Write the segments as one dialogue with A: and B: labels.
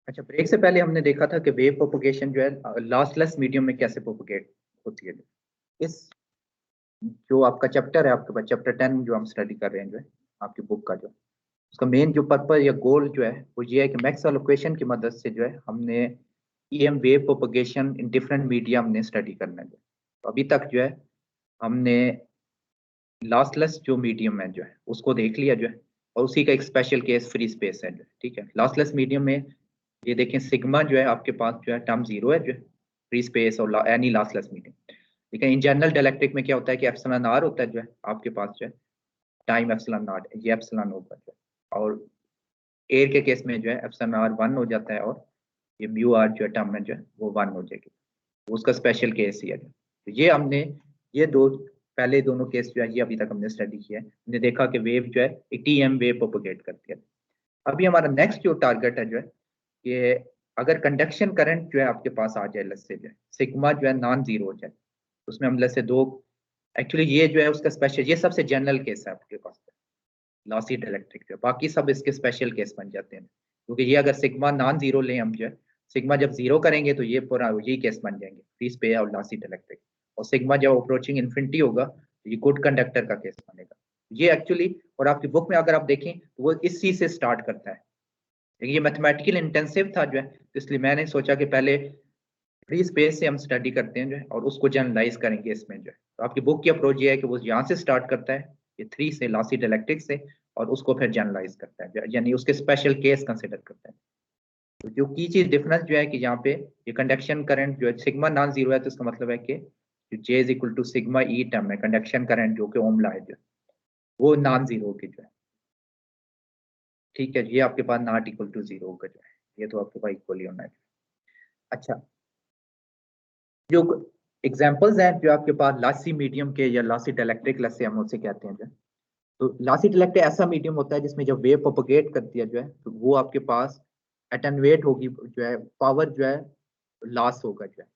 A: अच्छा, ब्रेक से पहले हमने देखा था कि वेव प्रोपगेशन जो है लॉसलेस मीडियम में कैसे प्रोपगेट होती है। इस जो आपका चैप्टर है, आपके पास चैप्टर 10 जो हम स्टडी कर रहे हैं, जो है आपकी बुक का, जो उसका मेन जो पर्पज या गोल जो है वो ये है कि मैक्सवेल इक्वेशन की मदद से जो है हमने EM wave propagation in different media हमने स्टडी करना है। तो अभी तक जो है हमने लॉसलेस जो मीडियम है जो है उसको देख लिया जो है, और उसी का एक स्पेशल केस फ्री स्पेस है जो है, ठीक है। लॉसलेस मीडियम में ये देखें सिग्मा जो है आपके पास जो है टर्म जीरो है जो है, फ्री स्पेस और एनी लॉसलेस मीडियम। लेकिन इन जनरल डाइलेक्ट्रिक में क्या होता है कि एप्सिलॉन आर होता है जो है आपके पास जो है टाइम एप्सिलॉन नॉट, ये एप्सिलॉन होगा जो है, और एयर के केस में जो है एप्सिलॉन आर वन हो जाता है और ये म्यू आर जो है टर्म में जो है वो वन हो जाएगी। तो उसका स्पेशल केस ही है। तो ये हमने ये दो पहले दोनों केस जो है ये अभी तक हमने स्टडी किया है। हमने देखा कि वेव जो है एक टीएम वेव प्रोपोगेट करती है। अभी हमारा नेक्स्ट जो टारगेट है जो है कि अगर कंडक्शन करंट जो है आपके पास आ जाए, लेट्स से जो है सिग्मा जो है नॉन जीरो हो जाए, तो उसमें हम लेट्स से दो, एक्चुअली ये जो है उसका स्पेशल, ये सबसे जनरल केस है आपके पास लॉसी डाइलेक्ट्रिक जो, बाकी सब इसके स्पेशल केस बन जाते हैं। क्योंकि ये अगर सिग्मा नॉन जीरो लें हम जो है, सिग्मा जब जीरो करेंगे तो ये पूरा यही केस बन जाएंगे, फ्री स्पेस और लॉसी डाइलेक्ट्रिक। और सिग्मा जब अप्रोचिंग इन्फिनिटी होगा तो ये गुड कंडक्टर का केस बनेगा। ये एक्चुअली, और आपकी बुक में अगर आप देखें तो वो इस चीज से स्टार्ट करता है। लेकिन ये मैथमेटिकल इंटेंसिव था जो है, तो इसलिए मैंने सोचा कि पहले फ्री स्पेस से हम स्टडी करते हैं जो है और उसको जनरलाइज करेंगे इसमें जो है। तो आपकी बुक की अप्रोच ये है कि वो यहाँ से स्टार्ट करता है, ये थ्री से लॉसी डाइलेक्ट्रिक से, और उसको फिर जनरलाइज करता है, यानी उसके स्पेशल केस कंसिडर करता है। तो जो की चीज डिफरेंस जो है कि यहाँ पे ये कंडक्शन करंट जो है सिग्मा नॉन जीरो है, तो इसका मतलब है कि जो J is equal to sigma E term है कंडक्शन करंट जो कि ओम लॉ है जो वो नॉन जीरो की जो है, ठीक है। ये आपके पास नॉट इक्वल टू जीरो का जो है, ये तो आपके पास इक्वली होना है। अच्छा, जो एग्जांपल्स हैं जो आपके पास लॉसी मीडियम के या लॉसी डाइलेक्ट्रिक लस्से हम उसे कहते हैं जो, तो लॉसी डाइलेक्ट्रिक ऐसा मीडियम होता है जिसमें जब वेव प्रोपगेट करती है जो है तो वो आपके पास एटेन्युएट होगी जो है, पावर जो है लॉस होगा जो है।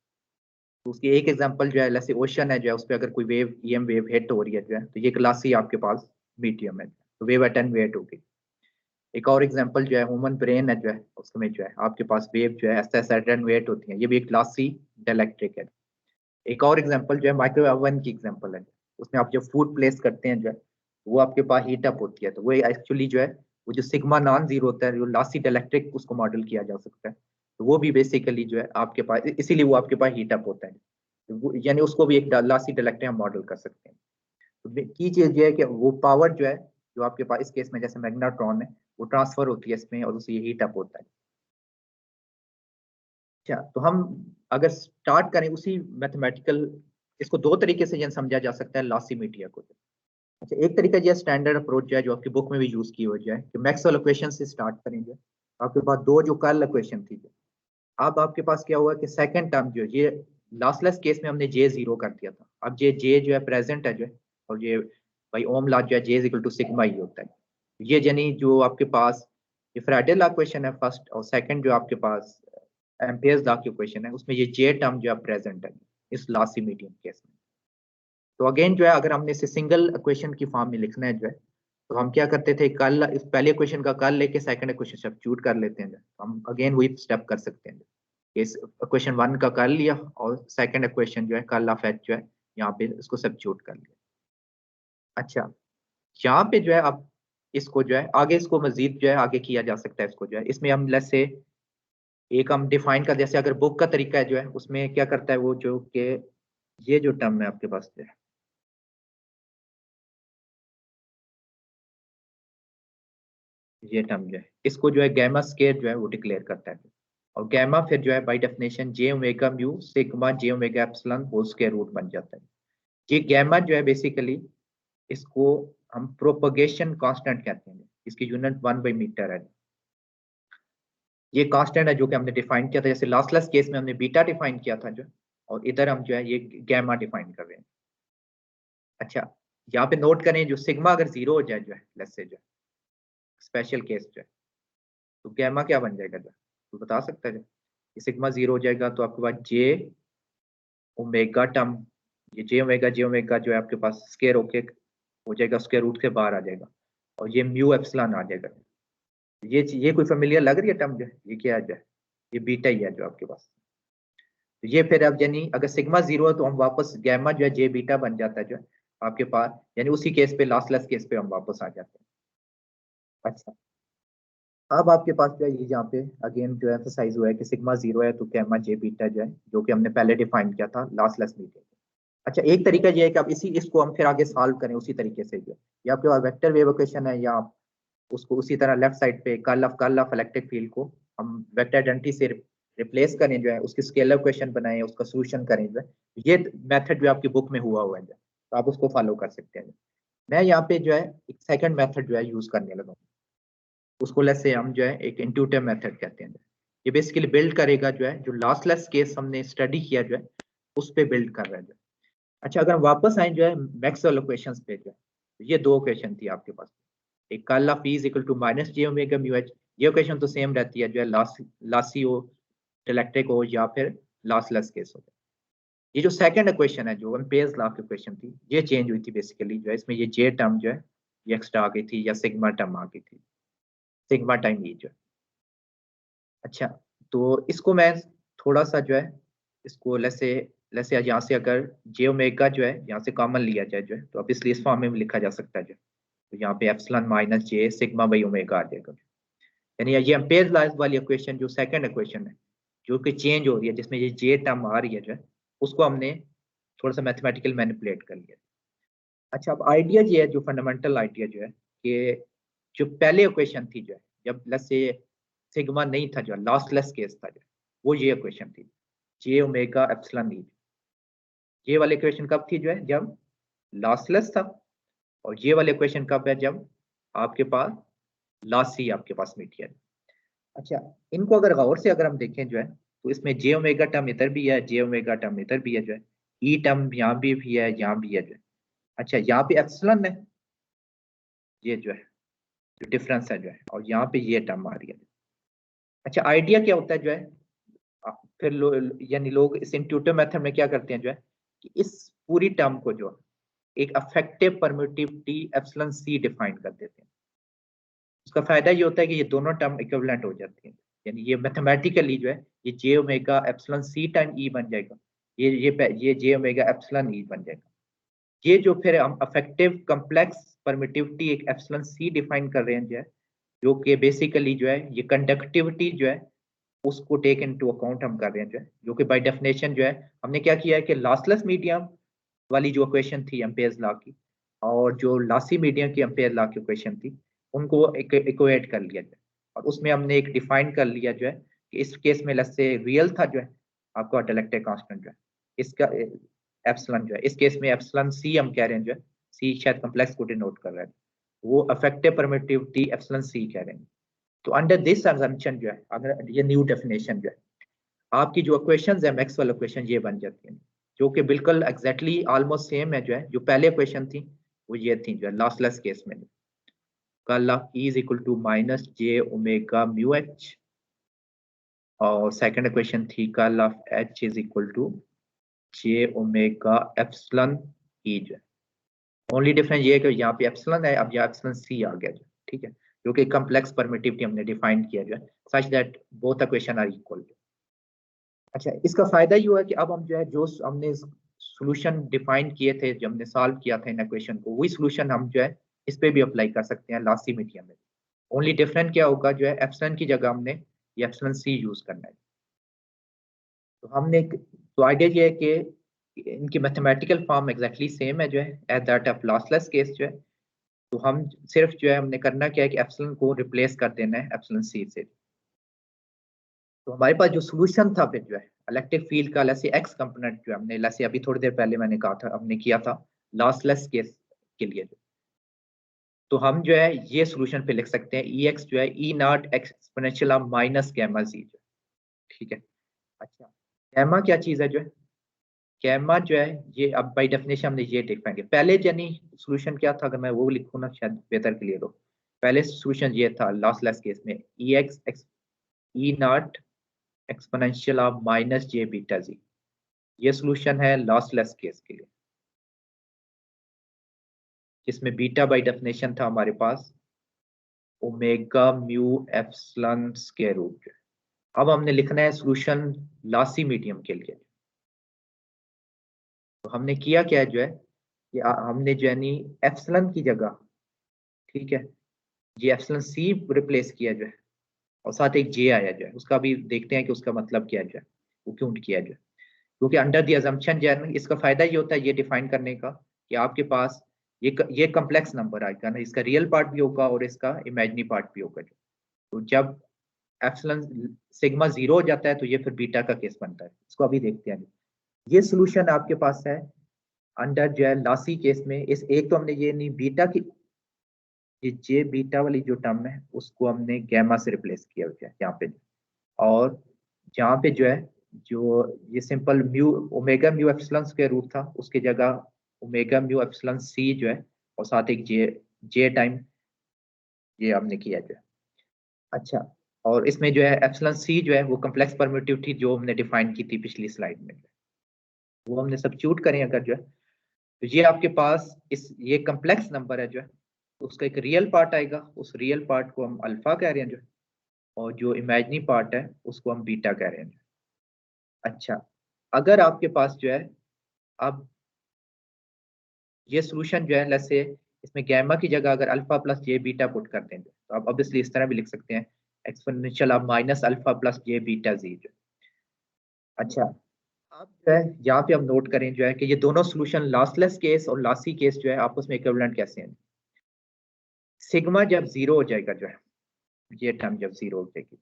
A: तो उसकी एक एग्जांपल जो है जैसे ओशन है जो है, उस पर अगर कोई वेव ईएम वेव हिट हो रही है जो है, तो ये लॉसी आपके पास मीडियम है, तो वेव एटेन्युएट होगी। एक और एग्जांपल जो है ह्यूमन ब्रेन है जो है, उसमें जो है आपके पास वेव जो है ऐसा एटेन्युएट होती है, ये भी एक लॉसी डाइलेक्ट्रिक है। एक और एग्जांपल जो है माइक्रोवेव ओवन की एग्जांपल है, उसमें आप जब फूड प्लेस करते हैं जो है वो आपके पास हीट अप होती है, तो वो एक्चुअली जो है वो जो सिग्मा नॉन जीरो होता है, जो लॉसी डाइलेक्ट्रिक उसको मॉडल किया जा सकता है। तो वो भी बेसिकली जो है आपके पास, इसीलिए वो आपके पास हीट अप होता है, तो यानी उसको भी एक लॉसी डाइलेक्ट्रिक हम मॉडल कर सकते हैं। तो की चीज ये है कि वो पावर जो है जो आपके पास इस केस में जैसे मैग्नेट्रॉन है वो ट्रांसफर होती है इसमें और उससे हीट अप होता है। अच्छा, तो हम अगर स्टार्ट करें उसी मैथमेटिकल, इसको दो तरीके से जन समझा जा सकता है लॉसी मीडिया को। अच्छा, एक तरीका जो स्टैंडर्ड अप्रोच है जो आपकी बुक में भी यूज की हो जाए कि मैक्सवेल इक्वेशन से स्टार्ट करेंगे। आपके पास दो जो कर्ल इक्वेशन थी, अब आपके पास क्या हुआ कि सेकंड टर्म जो है ये लॉसलेस केस में हमने जे जीरो कर दिया था, अब जे जो है प्रेजेंट है जो है, और ये भाई ओम लॉ जो है जे इज इक्वल टू सिग्मा ही होता है। ये यानी जो आपके पास ये फ्राइडे लॉ इक्वेशन है फर्स्ट, और सेकंड जो आपके पास एम्पियर्स लॉ की इक्वेशन है, उसमें ये जे टर्म जो है प्रेजेंट है इस लॉसी मीडियम केस में। तो अगेन जो है अगर हमने इसे सिंगल इक्वेशन की फॉर्म में लिखना है जो है, तो हम क्या करते थे, कल इस पहले इक्वेशन का कल लेके सेकंड इक्वेशन सब्स्टिट्यूट कर लेते हैं। तो हम अगेन वही स्टेप कर सकते हैं, इस इक्वेशन वन का कर लिया और सेकंड इक्वेशन जो है कर्ल ऑफ एच जो है यहाँ पे इसको सब्स्टिट्यूट कर लिया। अच्छा, यहाँ पे जो है अब इसको जो है आगे इसको मजीद जो है आगे किया जा सकता है, इसको जो है इसमें हम लेट्स से एक हम डिफाइन कर, जैसे अगर बुक का तरीका है जो है उसमें क्या करता है वो जो कि ये जो टर्म है आपके पास जो है, ये टर्म जो है इसको जो है गैमा स्केयर जो है वो डिक्लेयर करता है। और गैमा फिर जो है by definition J omega mu sigma J omega epsilon whole square root बन जाता है। ये गैमा जो है बेसिकली इसको हम प्रोपगेशन कांस्टेंट कहते हैं, इसकी यूनिट 1/मीटर है। ये कांस्टेंट है जो कि हमने डिफाइन किया था, जैसे लॉसलेस केस में हमने बीटा डिफाइन किया था जो, और इधर हम जो है ये गैमा डिफाइन कर रहे हैं। अच्छा, यहाँ पे नोट करें जो सिग्मा अगर जीरो हो जाए जो है लेट्स से जो स्पेशल केस जो है, तो गैमा क्या बन जाएगा जो, तो बता सकता है जो सिग्मा जीरो हो जाएगा तो आपके पास जे ओमेगा टर्म, ये जे ओमेगा जो है आपके पास स्क्वायर होके हो जाएगा, स्क्वायर रूट से बाहर आ जाएगा, और ये म्यू एप्सिलॉन आ जाएगा। ये कोई फेमिलियर लग रही है टर्म जो है, ये क्या है जो है? ये बीटा ही है जो आपके पास। तो ये फिर अब यानी अगर सिग्मा 0 है तो हम वापस गैमा जो है जे बीटा बन जाता है जो है आपके पास, यानी उसी केस पे लॉसलेस केस पे हम वापस आ जाते हैं। अच्छा, अब आपके पास जो है ये यहाँ पे अगेन जो एम्फसाइज हुआ है कि सिग्मा 0 है तो गैमा जे बीटा जो है, जो कि हमने पहले डिफाइन किया था लॉसलेस मीडियम। अच्छा, एक तरीका ये है कि आप इसको हम फिर आगे सॉल्व करें उसी तरीके से जो है, या आपके पास वेक्टर वेव इक्वेशन है, या आप उसको उसी तरह लेफ्ट साइड पे कर्ल ऑफ इलेक्ट्रिक फील्ड को हम वेक्टर आइडेंटिटी से रिप्लेस करें जो है, उसकी स्केलर इक्वेशन बनाएं, उसका सोल्यूशन करें जो है। ये मेथड जो आपकी बुक में हुआ है जो, तो आप उसको फॉलो कर सकते हैं। मैं यहाँ पे जो है एक सेकंड मेथड जो है यूज करने लगा हूँ, उसको लेसे हम जो है एक इंट्यूटिव मेथड कहते हैं। ये बेसिकली बिल्ड करेगा जो है जो लॉसलेस केस हमने स्टडी किया जो है उस पे बिल्ड कर रहा है जो। अच्छा, अगर हम वापस आए जो है मैक्सवेल इक्वेशंस पे जो है, ये दो इक्वेशन थी आपके पास, एक curl of E is equal to minus J omega mu H, ये इक्वेशन तो सेम रहती है जो है लॉसी हो, इलेक्ट्रिक हो, या फिर लॉसलेस केस हो। ये जो सेकंड इक्वेशन है जो एम्पेयर्स लॉ की इक्वेशन थी, ये चेंज हुई थी बेसिकली जो है, इसमें ये जे टर्म जो है ये एक्स्ट्रा आ गई थी, या सिग्मा टर्म आ गई थी, सिग्मा टाइम ई जो है। अच्छा, तो इसको मैं थोड़ा सा जो है इसको लेसे लेसे यहाँ से अगर जे ओमेगा जो है यहाँ से कॉमन लिया जाए जो है, तो अब इसलिए इस फॉर्म में भी लिखा जा सकता है जो, तो यहाँ पे epsilon minus J sigma by omega आ जाएगा। यानी ये एम्पेयर लॉ वाली इक्वेशन जो सेकंड इक्वेशन है जो कि चेंज हो रही है, जिसमें ये जे टर्म आ रही है जो है, उसको हमने थोड़ा सा मैथमेटिकल मैनिपुलेट कर लिया। अच्छा, अब आइडिया ये है, जो फंडामेंटल आइडिया जो है कि जो पहले इक्वेशन थी जो है, जब लेट्स से सिग्मा नहीं था जो लॉसलेस केस था जो, वो ये इक्वेशन थी जे ओमेगा एप्सिलॉन ई। ये वाली इक्वेशन कब थी जो है जब लॉसलेस था, और ये वाली इक्वेशन कब है जब आपके पास लॉसी आपके पास मीडियन। अच्छा, इनको अगर गौर से अगर हम देखें जो है, तो इसमें जे ओमेगा टर्म इधर भी है, जे ओमेगा टर्म इधर भी है जो है, ई टर्म यहाँ भी है, यहाँ भी है जो है। अच्छा, यहाँ पे एप्सिलॉन है, ये जो है जो डिफरेंस है जो है, और यहाँ पे ये टर्म आ रही है। अच्छा, आइडिया क्या होता है जो है, फिर यानी लोग इस इंट्यूटिव मेथड में क्या करते हैं जो है कि इस पूरी टर्म को जो एक अफेक्टिव परमिटिविटी एप्सिलॉन सी डिफाइन कर देते हैं। उसका फायदा ये होता है कि ये दोनों टर्म इक्विवेलेंट हो जाती हैं, यानी ये मैथमेटिकली जो है ये जे ओमेगा एप्सिलॉन सी टाइम ई बन जाएगा, ये जे ओमेगा एप्सिलॉन ई बन जाएगा। ये जो फिर हम अफेक्टिव कम्प्लेक्स परमिटिविटी एक एप्सिलॉन सी डिफाइन कर रहे हैं जो है, जो कि बेसिकली जो है ये कंडक्टिविटी जो है उसको टेक इनटू अकाउंट हम कर रहे हैं जो है, जो कि बाय डेफिनेशन जो है हमने क्या किया है कि लॉसलेस मीडियम वाली जो इक्वेशन थी एम्पेयर्स लॉ की, और जो लॉसी मीडियम की एम्पेयर लॉ की इक्वेशन थी, उनको इक्वेट कर लिया जाए, और उसमें हमने एक डिफाइन कर लिया जो है कि इस केस में लेट्स से रियल था जो है आपका डाइलेक्ट्रिक कांस्टेंट जो है, इसका एप्सिलॉन जो है, इस केस में एप्सिलॉन सी हम कह रहे हैं जो है, सी शायद कम्प्लेक्स को डिनोट कर रहा है, वो अफेक्टिव परमिटिविटी एप्सिलॉन सी कह रहे हैं। तो अंडर दिस असम्पशन जो है, अगर ये न्यू डेफिनेशन जो है, आपकी जो इक्वेशंस है मैक्सवेल इक्वेशन ये बन जाती हैं, जो कि बिल्कुल एग्जैक्टली ऑलमोस्ट सेम है जो है, जो पहले इक्वेशन थी वो ये थी जो है लॉसलेस केस में, curl of E is equal to minus J omega mu H, और सेकंड इक्वेशन थी curl of H is equal to J omega epsilon E जो है। ओनली डिफरेंस ये है कि यहाँ पे एप्सिलॉन है, अब यहाँ एप्सिलॉन सी आ गया जो, ठीक है, जो कि कम्प्लेक्स परमिटिविटी हमने डिफाइन किया जो है such that both equation are equal. अच्छा, इसका फायदा ये हुआ कि अब हम जो है जो हमने सॉल्यूशन डिफाइन किए थे, जो हमने सॉल्व किया था इन इक्वेशन को, वही सॉल्यूशन हम जो है इस पे भी अप्लाई कर सकते हैं लॉसी मीडियम में। ओनली डिफरेंट क्या होगा जो है एप्सिलॉन की जगह हमने ये एप्सिलॉन सी यूज करना है। तो हमने तो आइडिया ये है कि इनकी मैथमेटिकल फॉर्म एग्जैक्टली सेम है जो है at that of lossless case जो है, तो हम सिर्फ जो है हमने करना क्या है कि एप्सिलॉन को रिप्लेस कर देना है एप्सिलॉन सी से। तो हमारे पास जो सॉल्यूशन था फिर जो है इलेक्ट्रिक फील्ड का लेसे एक्स कंपोनेंट जो हमने लेसे अभी थोड़ी देर पहले मैंने कहा था हमने किया था लॉसलेस केस के लिए जो, तो हम जो है ये सॉल्यूशन पे लिख सकते हैं ई एक्स जो है E naught exponential of minus gamma Z जो, ठीक है। अच्छा, गैमा क्या चीज है जो है, गैमा जो है ये अब बाय डेफिनेशन हमने ये देख पाएंगे, पहले यानी सॉल्यूशन क्या था, अगर मैं वो लिखूँ ना शायद बेहतर क्लियर हो। पहले सॉल्यूशन ये था लॉसलेस केस में E X E naught exponential of minus J beta Z, ये सॉल्यूशन है लॉसलेस केस के लिए, जिसमें बीटा बाय डेफिनेशन था हमारे पास omega mu epsilon square root. अब हमने लिखना है सोल्यूशन लॉसी मीडियम के लिए। तो हमने किया क्या है जो है कि हमने जो है नी एप्सिलॉन की जगह, ठीक है, ये एप्सिलॉन सी रिप्लेस किया जो है, और साथ एक जे आया जो है, उसका भी देखते हैं कि उसका मतलब क्या जो है, वो क्यों किया जो है। क्योंकि अंडर दी अजम्पशन जो है ना, इसका फायदा ये होता है ये डिफाइन करने का कि आपके पास ये कम्प्लेक्स नंबर आएगा ना, इसका रियल पार्ट भी होगा और इसका इमेजिनरी पार्ट भी होगा। तो जब एप्सिलॉन सिग्मा जीरो हो जाता है तो ये फिर बीटा का केस बनता है। इसको अभी देखते हैं। ये सोल्यूशन आपके पास है अंडर जो है लॉसी केस में। इस एक तो हमने ये नहीं बीटा की, ये जे बीटा वाली जो टर्म है उसको हमने गैमा से रिप्लेस किया हुआ है यहाँ पे। और जहाँ पे जो है जो ये simple mu omega mu epsilon square root था, उसकी जगह ओमेगा म्यू एप्सिलॉन सी जो है, और साथ एक जे जे टाइम ये हमने किया जो है। अच्छा, और इसमें जो है एप्सिलॉन सी जो है वो कम्प्लेक्स परमिटिविटी जो हमने डिफाइन की थी पिछली स्लाइड में, वो हमने सब्स्टिट्यूट करें अगर जो है, तो ये आपके पास इस ये कम्प्लेक्स नंबर है जो है, उसका एक रियल पार्ट आएगा, उस रियल पार्ट को हम अल्फा कह रहे हैं जो है, और जो इमेजिनरी पार्ट है उसको हम बीटा कह रहे हैं। अच्छा, अगर आपके पास जो है अब ये सोल्यूशन जो है लेट्स से इसमें गैमा की जगह अगर alpha plus J beta put कर दें तो आप ऑब्वियसली इस तरह भी लिख सकते हैं exponential of minus alpha plus J beta Z जो। अच्छा, अब जो है यहाँ पे हम नोट करें जो है कि ये दोनों सोल्यूशन लॉसलेस केस और लॉसी केस जो है आपस में इक्विवेलेंट कैसे हैं। सिग्मा जब जीरो हो जाएगा जो है, ये टर्म जब जीरो हो जाएगी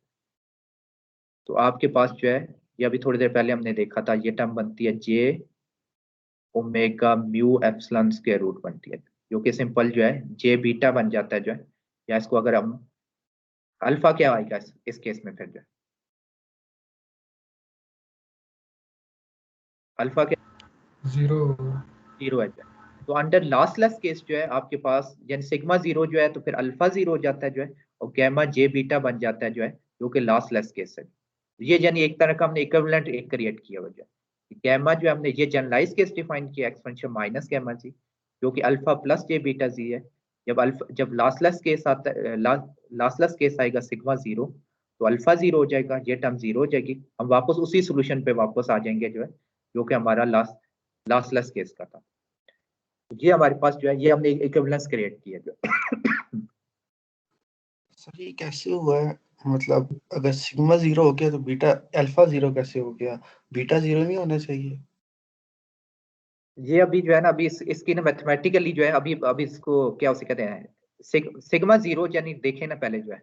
A: तो आपके पास जो है, ये अभी थोड़ी देर पहले हमने देखा था, ये टर्म बनती है J omega mu epsilon square root बनती है, जो कि सिंपल जो है जे बीटा बन जाता है जो है। या इसको अगर हम अल्फा क्या आएगा इस केस में फिर जो है अल्फा क्या
B: जीरो।
A: जीरो है जो है। तो अंडर लॉसलेस केस जो है आपके पास यानी सिग्मा जीरो जो है तो फिर अल्फा जीरो हो जाता है जो है, और गैमा जे बीटा बन जाता है जो है, जो कि लॉसलेस केस है। ये यानी एक तरह का हमने इक्विवेलेंट एक क्रिएट किया हुआ जो है। गैमा जो हमने ये जनरलाइज केस डिफाइन किया एक्सपेंशन माइनस गैमा जी, जो कि अल्फा प्लस जे बीटा जी है। जब लॉसलेस केस आता है, लॉसलेस केस आएगा सिग्मा जीरो, तो अल्फा जीरो हो जाएगा, ये टर्म जीरो हो जाएगी, हम वापस उसी सोल्यूशन पे वापस आ जाएंगे जो है, जो कि हमारा लॉसलेस केस का था। ये हमारे पास जो है ये हमने इक्विवेलेंस क्रिएट किया जो
B: सर ये कैसे हुआ है? मतलब अगर सिग्मा जीरो हो गया तो बीटा अल्फा जीरो कैसे हो गया? बीटा जीरो नहीं होना चाहिए।
A: ये अभी जो है ना अभी इसकी ना मैथमेटिकली जो है अभी अभी इसको क्या उसे कहते हैं सिग्मा जीरो यानी देखे ना पहले जो है,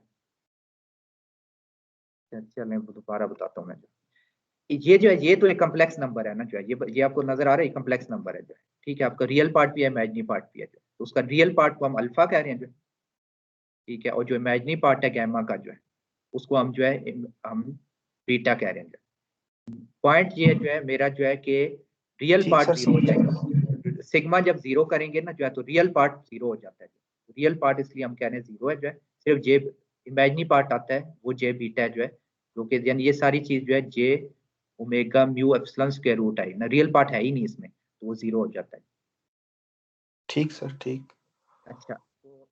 A: चलें दोबारा बताता हूँ मैं जो ये जो है ये तो एक कम्प्लेक्स नंबर है ना जो है, ये आपको नजर आ रहा है कम्प्लेक्स नंबर है जो है, ठीक है, आपका रियल पार्ट भी है इमेजिनरी पार्ट भी है जो, तो उसका रियल पार्ट को हम अल्फा कह रहे हैं जो, ठीक है, और जो इमेजिनरी पार्ट है गैमा का जो है उसको हम जो है हम बीटा कह रहे हैं। पॉइंट ये जो है मेरा जो है कि रियल
B: ठीक
A: पार्ट
B: सर,
A: जीरो हो
B: समझ
A: जाएगा, सिग्मा जब जीरो करेंगे ना जो है तो रियल पार्ट जीरो हो जाता है। रियल पार्ट इसलिए हम कह रहे हैं जीरो है जो है, सिर्फ जे इमेजिनरी पार्ट आता है वो जे बीटा है जो है, जो कि यानी ये सारी चीज जो है J omega mu epsilon square root है ना, रियल पार्ट है ही नहीं इसमें, तो वो जीरो हो जाता है।
B: ठीक सर, ठीक।
A: अच्छा, तो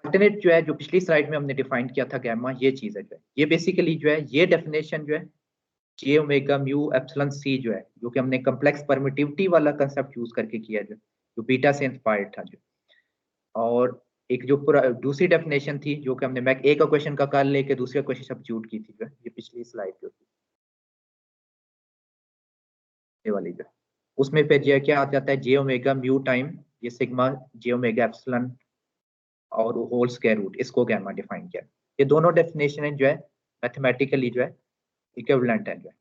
A: अल्टरनेट जो है जो पिछली स्लाइड में हमने डिफाइन किया था गैमा, ये चीज है जो है, ये बेसिकली जो है ये डेफिनेशन जो है जे ओमेगा म्यू एप्सिलॉन सी जो है, जो कि हमने कम्प्लेक्स परमिटिविटी वाला कंसेप्ट यूज करके किया जो बीटा से इंस्पायर्ड था जो। और एक जो पूरा दूसरी डेफिनेशन थी जो कि हमने मैं एक क्वेश्चन का कर लेके दूसरे क्वेश्चन सब्स्टिट्यूट की थी जो है, ये पिछली स्लाइड जो थी ये वाली जो, उसमें फिर जो क्या आ जाता है जे ओमेगा म्यू टाइम ये सिग्मा जे ओमेगा एप्सिलॉन और होल स्क्वायर रूट, इसको गैमा डिफाइन किया। ये दोनों डेफिनेशन जो है मैथमेटिकली जो है इक्विवेलेंट है जो है,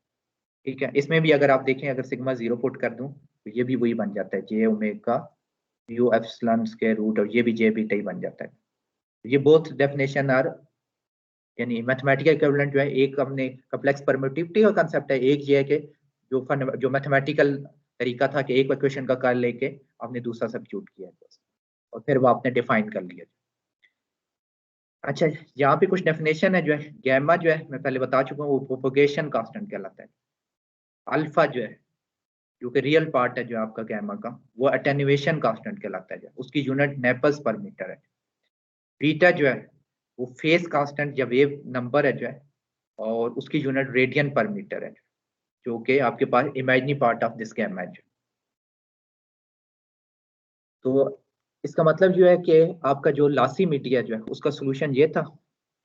A: ठीक है। इसमें भी अगर आप देखें अगर सिग्मा जीरो पुट कर दूं तो ये भी वही बन जाता है J omega mu epsilon square root, और ये भी जे बीटा ही बन जाता है। ये बोथ डेफिनेशन आर यानी मैथमेटिकल इक्विवेलेंट जो है, एक हमने कम्प्लेक्स परमिटिविटी का कंसेप्ट है, एक ये है कि जो मैथमेटिकल तरीका था कि एक इक्वेशन का कर्ल लेके आपने दूसरा सब्स्टिट्यूट किया और फिर वो आपने डिफाइन कर लिया। अच्छा, यहाँ पे कुछ डेफिनेशन है जो है गैमा जो है मैं पहले बता चुका हूँ, वो प्रोपगेशन कांस्टेंट कहलाता है। अल्फा जो है जो कि रियल पार्ट है जो आपका गैमा का, वो अटेन्युएशन कांस्टेंट कहलाता है जो, उसकी यूनिट नेपल्स पर मीटर है। बीटा जो है वो फेज कांस्टेंट या वेव नंबर है जो है, और उसकी यूनिट रेडियन पर मीटर है, जो कि आपके पास imaginary part of this gamma है। तो इसका मतलब जो है कि आपका जो लासी मीडिया जो है उसका सोल्यूशन ये था,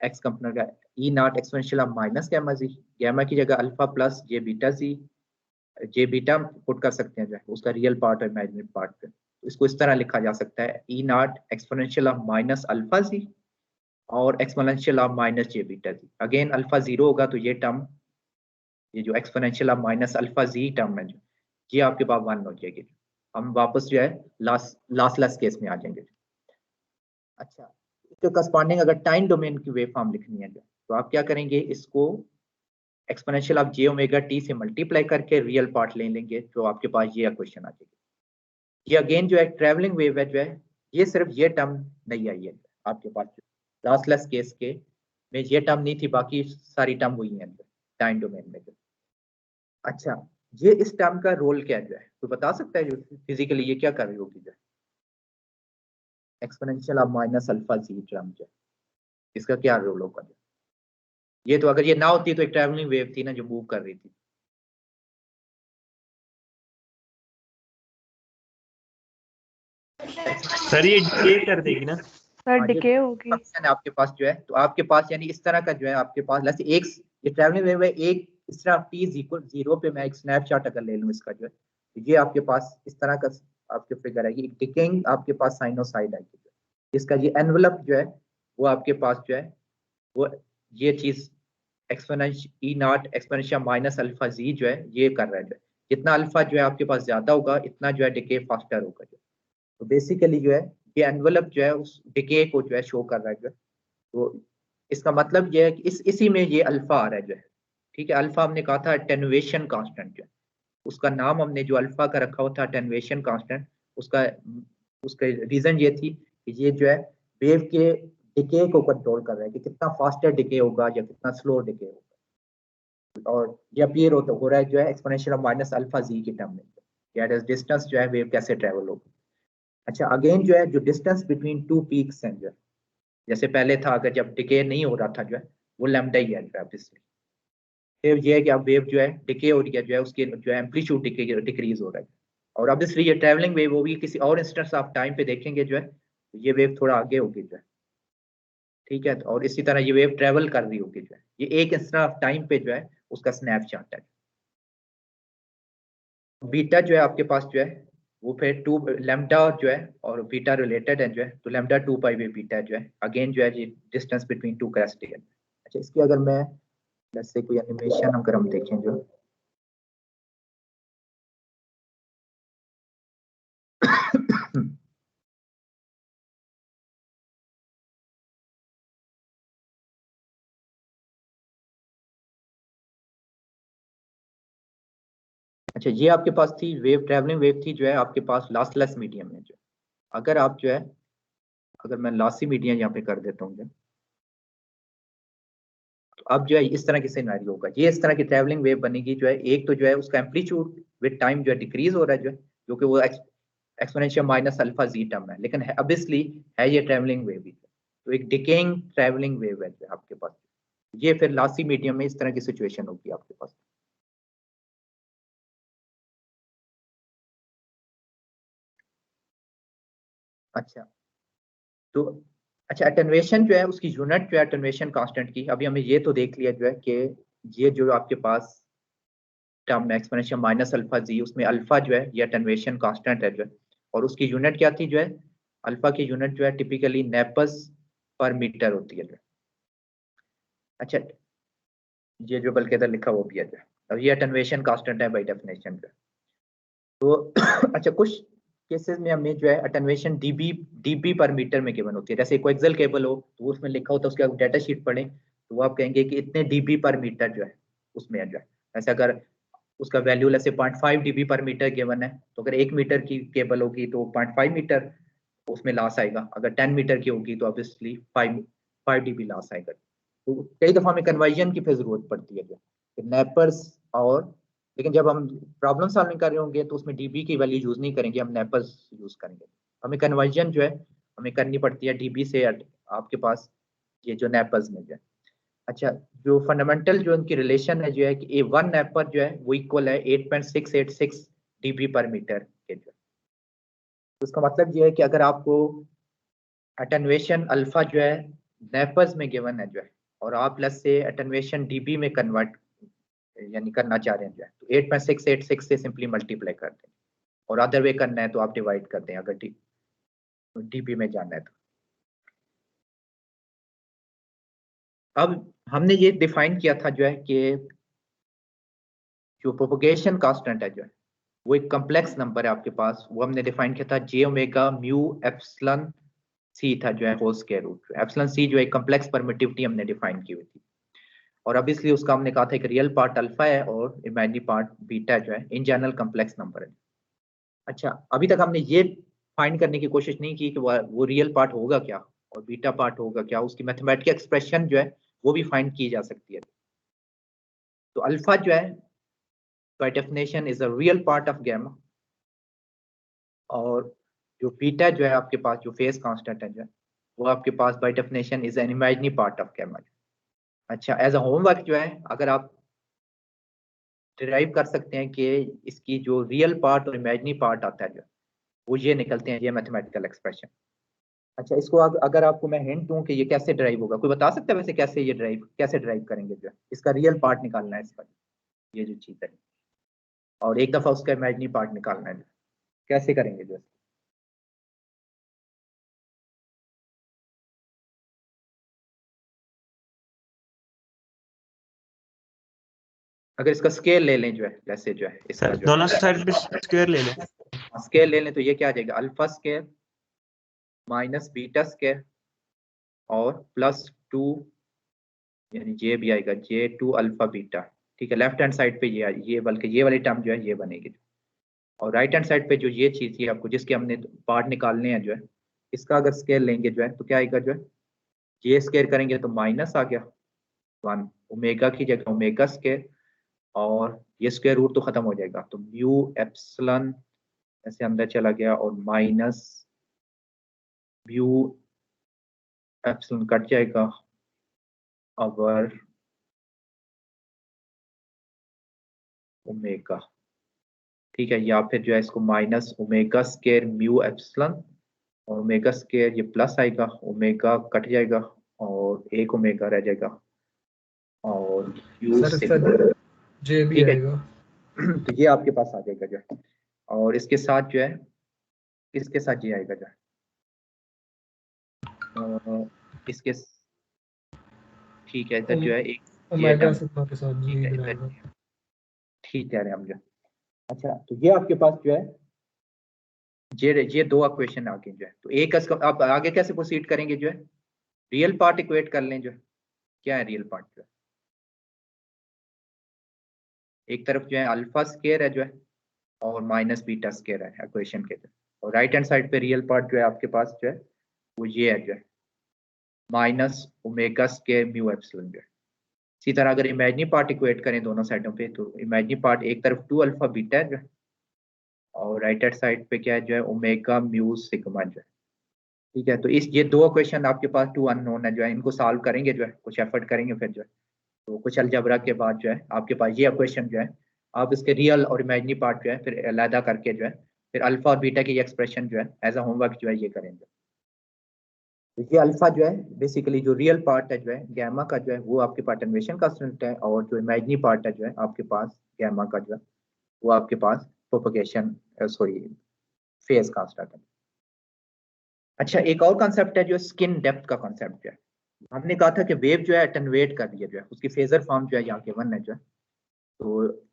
A: एक्स कंपोनेंट का E naught exponential of minus gamma Z, gamma की जगह alpha plus J beta Z, J beta put कर सकते हैं जो है उसका रियल पार्ट और इमेजिनरी पार्ट पे। तो इसको इस तरह लिखा जा सकता है E naught exponential of minus alpha Z और exponential of minus J beta Z. Again alpha zero होगा तो ये टर्म, ये जो exponential of minus alpha G term है जो, ये आपके पास 1 हो जाएगी। हम वापस जो है लॉसलेस केस में आ जाएंगे। अच्छा, इसके करस्पॉन्डिंग अगर टाइम डोमेन की वेव फॉर्म लिखनी है तो आप क्या करेंगे, इसको exponential of J omega T से मल्टीप्लाई करके रियल पार्ट ले लेंगे, तो आपके पास ये क्वेश्चन आ जाएगी। ये अगेन जो है ट्रेवलिंग वेव है जो है, ये सिर्फ ये टर्म नहीं आई है आपके पास, लॉसलेस केस के में ये टर्म नहीं थी, बाकी सारी टर्म हुई है टाइम डोमेन में जो। अच्छा, ये इस टर्म का रोल क्या जो है, तो बता सकता है जो फिजिकली ये क्या कर रही होगी जो exponential of minus alpha G term जो, इसका क्या रोल होगा? ये तो अगर ये ना होती तो एक ट्रैवलिंग वेव थी ना जो मूव कर रही थी।
C: सर ये डिके कर देगी ना?
D: सर डिके होगी
A: फंक्शन है आपके पास जो है, तो आपके पास यानी इस तरह का जो है आपके पास जैसे एक ये ट्रैवलिंग वेव है, एक इस तरह t इज इक्वल 0 पे मैं एक स्नैपशॉट अगर ले लूं इसका जो है, तो ये आपके पास इस तरह का आपके फिगर आएगी, एक डिकेइंग आपके पास साइनोसाइड आएगी। इसका ये एनवेलप जो है वो आपके पास जो है वो ये चीज exponential E naught exponential minus alpha Z जो है ये कर रहा है जो है। जितना अल्फा जो है आपके पास ज्यादा होगा इतना जो है डिके फास्टर होगा जो। तो बेसिकली जो है ये एनवेलप जो है उस डिके को जो है शो कर रहा है जो है। तो इसका मतलब ये है कि इसी में ये अल्फा आ रहा है जो है। ठीक है, अल्फा हमने कहा था अटेन्युएशन कांस्टेंट जो है, उसका नाम हमने जो अल्फा का रखा हुआ था अटेन्युएशन कांस्टेंट, उसका उसका रीजन ये थी कि ये जो है वेव के डिके को कंट्रोल कर रहा है कि कितना फास्टर डिके होगा या कितना स्लो डिके होगा। और ये अपीयर हो रहा है जो है एक्सपोनेंशियल ऑफ माइनस अल्फा जी के टर्म में, दैट इज डिस्टेंस जो है वेव कैसे ट्रेवल होगी। अच्छा, अगेन जो है जो डिस्टेंस बिटवीन टू पीक्स हैं जो है, जैसे पहले था अगर जब डिके नहीं हो रहा था जो है वो लैम्डा ही है जो है ऑब्वियसली। फिर ये है कि अब वेव जो है डिके हो रही है जो है उसके जो है एम्पलीट्यूड डिक्रीज हो रहा है। और ऑब्वियसली ये ट्रैवलिंग वेव होगी, किसी और इंस्टेंस ऑफ टाइम पे देखेंगे जो है ये वेव थोड़ा आगे होगी जो है। ठीक है, और इसी तरह ये वेव ट्रेवल कर रही होगी जो है, ये एक इंस्टेंस ऑफ टाइम पे जो है उसका स्नैपशॉट है। बीटा जो है आपके पास जो है वो फिर टू लैम्डा जो है और बीटा रिलेटेड है जो है, तो लैम्डा 2 पाई बाई बीटा जो है अगेन जो है ये डिस्टेंस बिटवीन टू क्रेस्ट है। अच्छा, इसकी अगर मैं जैसे कोई एनिमेशन अगर हम देखें जो अच्छा, ये आपके पास थी वेव, ट्रैवलिंग वेव थी जो है आपके पास लॉसलेस मीडियम में जो, अगर आप जो है अगर मैं लॉसी मीडियम यहाँ पे कर देता हूँ जो, तो अब जो है इस तरह की सिनेरियो होगा, ये इस तरह की ट्रैवलिंग वेव बनेगी जो है, एक तो जो है उसका एम्पलीट्यूड विद टाइम जो है डिक्रीज हो रहा है जो है, जो कि वो exponential minus alpha G term है, लेकिन ऑब्वियसली है ये ट्रैवलिंग वेव ही, तो एक डिकेइंग ट्रैवलिंग वेव है जो आपके पास। ये फिर लॉसी मीडियम में इस तरह की सिचुएशन होगी आपके पास। अच्छा, तो अच्छा अटेन्युएशन जो है उसकी यूनिट जो है अटेन्युएशन कांस्टेंट की, अभी हमें ये तो देख लिया जो है कि ये जो आपके पास टर्म एक्सपोनेंशियल माइनस अल्फा जी, उसमें अल्फा जो है ये अटेन्युएशन कांस्टेंट है जो है, और उसकी यूनिट क्या थी जो है, अल्फा की यूनिट जो है टिपिकली नेपस पर मीटर होती है जो। अच्छा, ये जो बल्कि इधर लिखा वो भी है जो, अब ये अटेन्युएशन कांस्टेंट है बाय डेफिनेशन जो। तो अच्छा, कुछ केसेस में हमें जो है अटेन्युएशन डीबी पर मीटर में गिवन होती है, जैसे कोएक्सियल केबल हो तो उसमें लिखा होता है, उसके डाटा शीट पढ़े तो वो आप कहेंगे कि इतने डीबी पर मीटर जो है उसमें जो है, ऐसे अगर उसका वैल्यू जैसे 0.5 डीबी पर मीटर गिवन है, तो अगर 1 मीटर की केबल होगी तो 0.5 मीटर उसमें लॉस आएगा, अगर 10 मीटर की होगी तो ऑब्वियसली 5 डीबी लॉस आएगा। तो कई दफा हमें कन्वर्जन की फिर जरूरत पड़ती है नेपर्स और, लेकिन जब हम प्रॉब्लम सॉल्विंग कर रहे होंगे तो उसमें डीबी की वैल्यू यूज नहीं करेंगे, हम नेपर्स यूज करेंगे। हमें कन्वर्जन जो है हमें करनी पड़ती है डीबी से आपके पास ये जो नेपर्स में जो है। अच्छा, जो फंडामेंटल जो उनकी रिलेशन है जो है कि ए वन नेपर जो है वो इक्वल है 8.686 dB पर मीटर के जो है। तो उसका मतलब ये है कि अगर आपको अटेन्युएशन अल्फा जो है नेपर्स में गिवन है जो है, और आप प्लस से अटेन्युएशन डीबी में कन्वर्ट यानी करना चाह रहे हैं जो है, तो 8.686 से सिंपली मल्टीप्लाई कर दें, और अदर वे करना है तो आप डिवाइड कर दें अगर डीबी में जाना है तो। अब हमने ये डिफाइन किया था जो है कि जो प्रोपगेशन कांस्टेंट है जो है वो एक कॉम्प्लेक्स नंबर है आपके पास, वो हमने डिफाइन किया था जे ओमेगा म्यू एप्सिलॉन सी था जो है होल स्क्वायर रूट। एप्सिलॉन सी जो है कॉम्प्लेक्स परमिटिविटी हमने डिफाइन की हुई थी, और अब इसलिए उसका हमने कहा था एक रियल पार्ट अल्फा है और इमेजिनरी पार्ट बीटा जो है इन जनरल कॉम्प्लेक्स नंबर है। अच्छा, अभी तक हमने ये फाइंड करने की कोशिश नहीं की कि वो रियल पार्ट होगा क्या और बीटा पार्ट होगा क्या, उसकी मैथमेटिकल एक्सप्रेशन जो है वो भी फाइंड की जा सकती है। तो अल्फा जो है by definition is a real part of gamma, और जो बीटा जो है आपके पास जो फेज कांस्टेंट है जो है वो आपके पास by definition is an imaginary part of gamma. अच्छा, एज अ होमवर्क जो है अगर आप डिराइव कर सकते हैं कि इसकी जो रियल पार्ट और इमेजिनरी पार्ट आता है जो वो ये निकलते हैं ये मैथमेटिकल एक्सप्रेशन। अच्छा, इसको अगर आपको मैं हिंट दूं कि ये कैसे ड्राइव होगा, कोई बता सकता है वैसे कैसे ये कैसे ड्राइव करेंगे जो है, इसका रियल पार्ट निकालना है इसका, ये जो चीज है, और एक दफा उसका इमेजिनरी पार्ट निकालना है, कैसे करेंगे जो है? अगर इसका स्केल ले लें जो है, जैसे जो है इसका जो
C: दोनों साइड पे स्क्वायर ले लें।
A: स्केल ले लें तो ये क्या आ जाएगा, alpha square minus beta square और प्लस 2, यानी जे भी आएगा J2 अल्फा बीटा। ठीक है, लेफ्ट हैंड साइड पे ये बल्कि ये वाली टर्म जो है ये बनेगी, और राइट हैंड साइड पे जो ये चीज ये आपको जिसके हमने पार्ट निकालने हैं जो है, इसका अगर स्केल लेंगे जो है तो क्या आएगा जो है, जे स्केयर करेंगे तो माइनस आ गया 1, ओमेगा की जगह ओमेगा स्केयर, और ये स्क्वायर रूट तो खत्म हो जाएगा तो म्यू एप्सिलॉन ऐसे अंदर चला गया, और माइनस म्यू एप्सिलॉन कट जाएगा, अवर ओमेगा। ठीक है, या फिर जो है इसको minus omega square mu epsilon, और ओमेगा स्केयर ये प्लस आएगा, ओमेगा कट जाएगा और एक ओमेगा रह जाएगा, और यू
D: सर जे भी
A: ठीक है।
D: आएगा।
A: तो ये आपके पास आ जाएगा जो है, और इसके साथ जो है इसके साथ ये आएगा जो है इसके, ठीक है, इधर जो है एक
D: ओमेगा सिग्मा के साथ जी
A: ठीक है,
D: भी आएगा।
A: ठीक कह रहे हैं हम जो। अच्छा, तो ये आपके पास जो है ये दो इक्वेशन आ गए जो है, तो एक आप आगे कैसे प्रोसीड करेंगे जो है, रियल पार्ट इक्वेट कर लें जो है, क्या है रियल पार्ट जो है, एक तरफ जो है अल्फा स्केयर है जो है और माइनस बीटा स्केयर है इक्वेशन के जो, और राइट हैंड साइड पे रियल पार्ट जो है आपके पास जो है वो ये है जो है minus omega square mu epsilon जो है। इसी तरह अगर इमेजिनरी पार्ट इक्वेट करें दोनों साइडों पे तो इमेजिनरी पार्ट एक तरफ 2 अल्फा बीटा है जो है, और राइट हैंड साइड पे क्या है जो है ओमेगा म्यू सिग्मा जो है। ठीक है, तो इस ये दो क्वेश्चन आपके पास 2 अननोन है जो है, इनको सॉल्व करेंगे जो है, कुछ एफर्ट करेंगे फिर जो है, तो कुछ अलजबरा के बाद जो है आपके पास ये क्वेश्चन जो है आप इसके रियल और इमेजिनरी पार्ट जो है फिर अलहदा करके जो है फिर अल्फा और बीटा की एक्सप्रेशन जो है एज अ होमवर्क जो है ये करेंगे। तो ये अल्फा जो है बेसिकली जो रियल पार्ट है जो है गैमा का जो है वो आपके पास अटेन्युएशन कांस्टेंट है, और जो इमेजिनरी पार्ट है जो है आपके पास गैमा का जो है वो आपके पास प्रोपगेशन सॉरी फेज कांस्टेंट है। अच्छा, एक और कॉन्सेप्ट है जो स्किन डेप्थ का कॉन्सेप्ट जो है, हमने कहा था कि वेव जो है अटेन्युएट कर रही है जो है, उसकी फेजर फॉर्म जो है यहाँ के वन है जो है, तो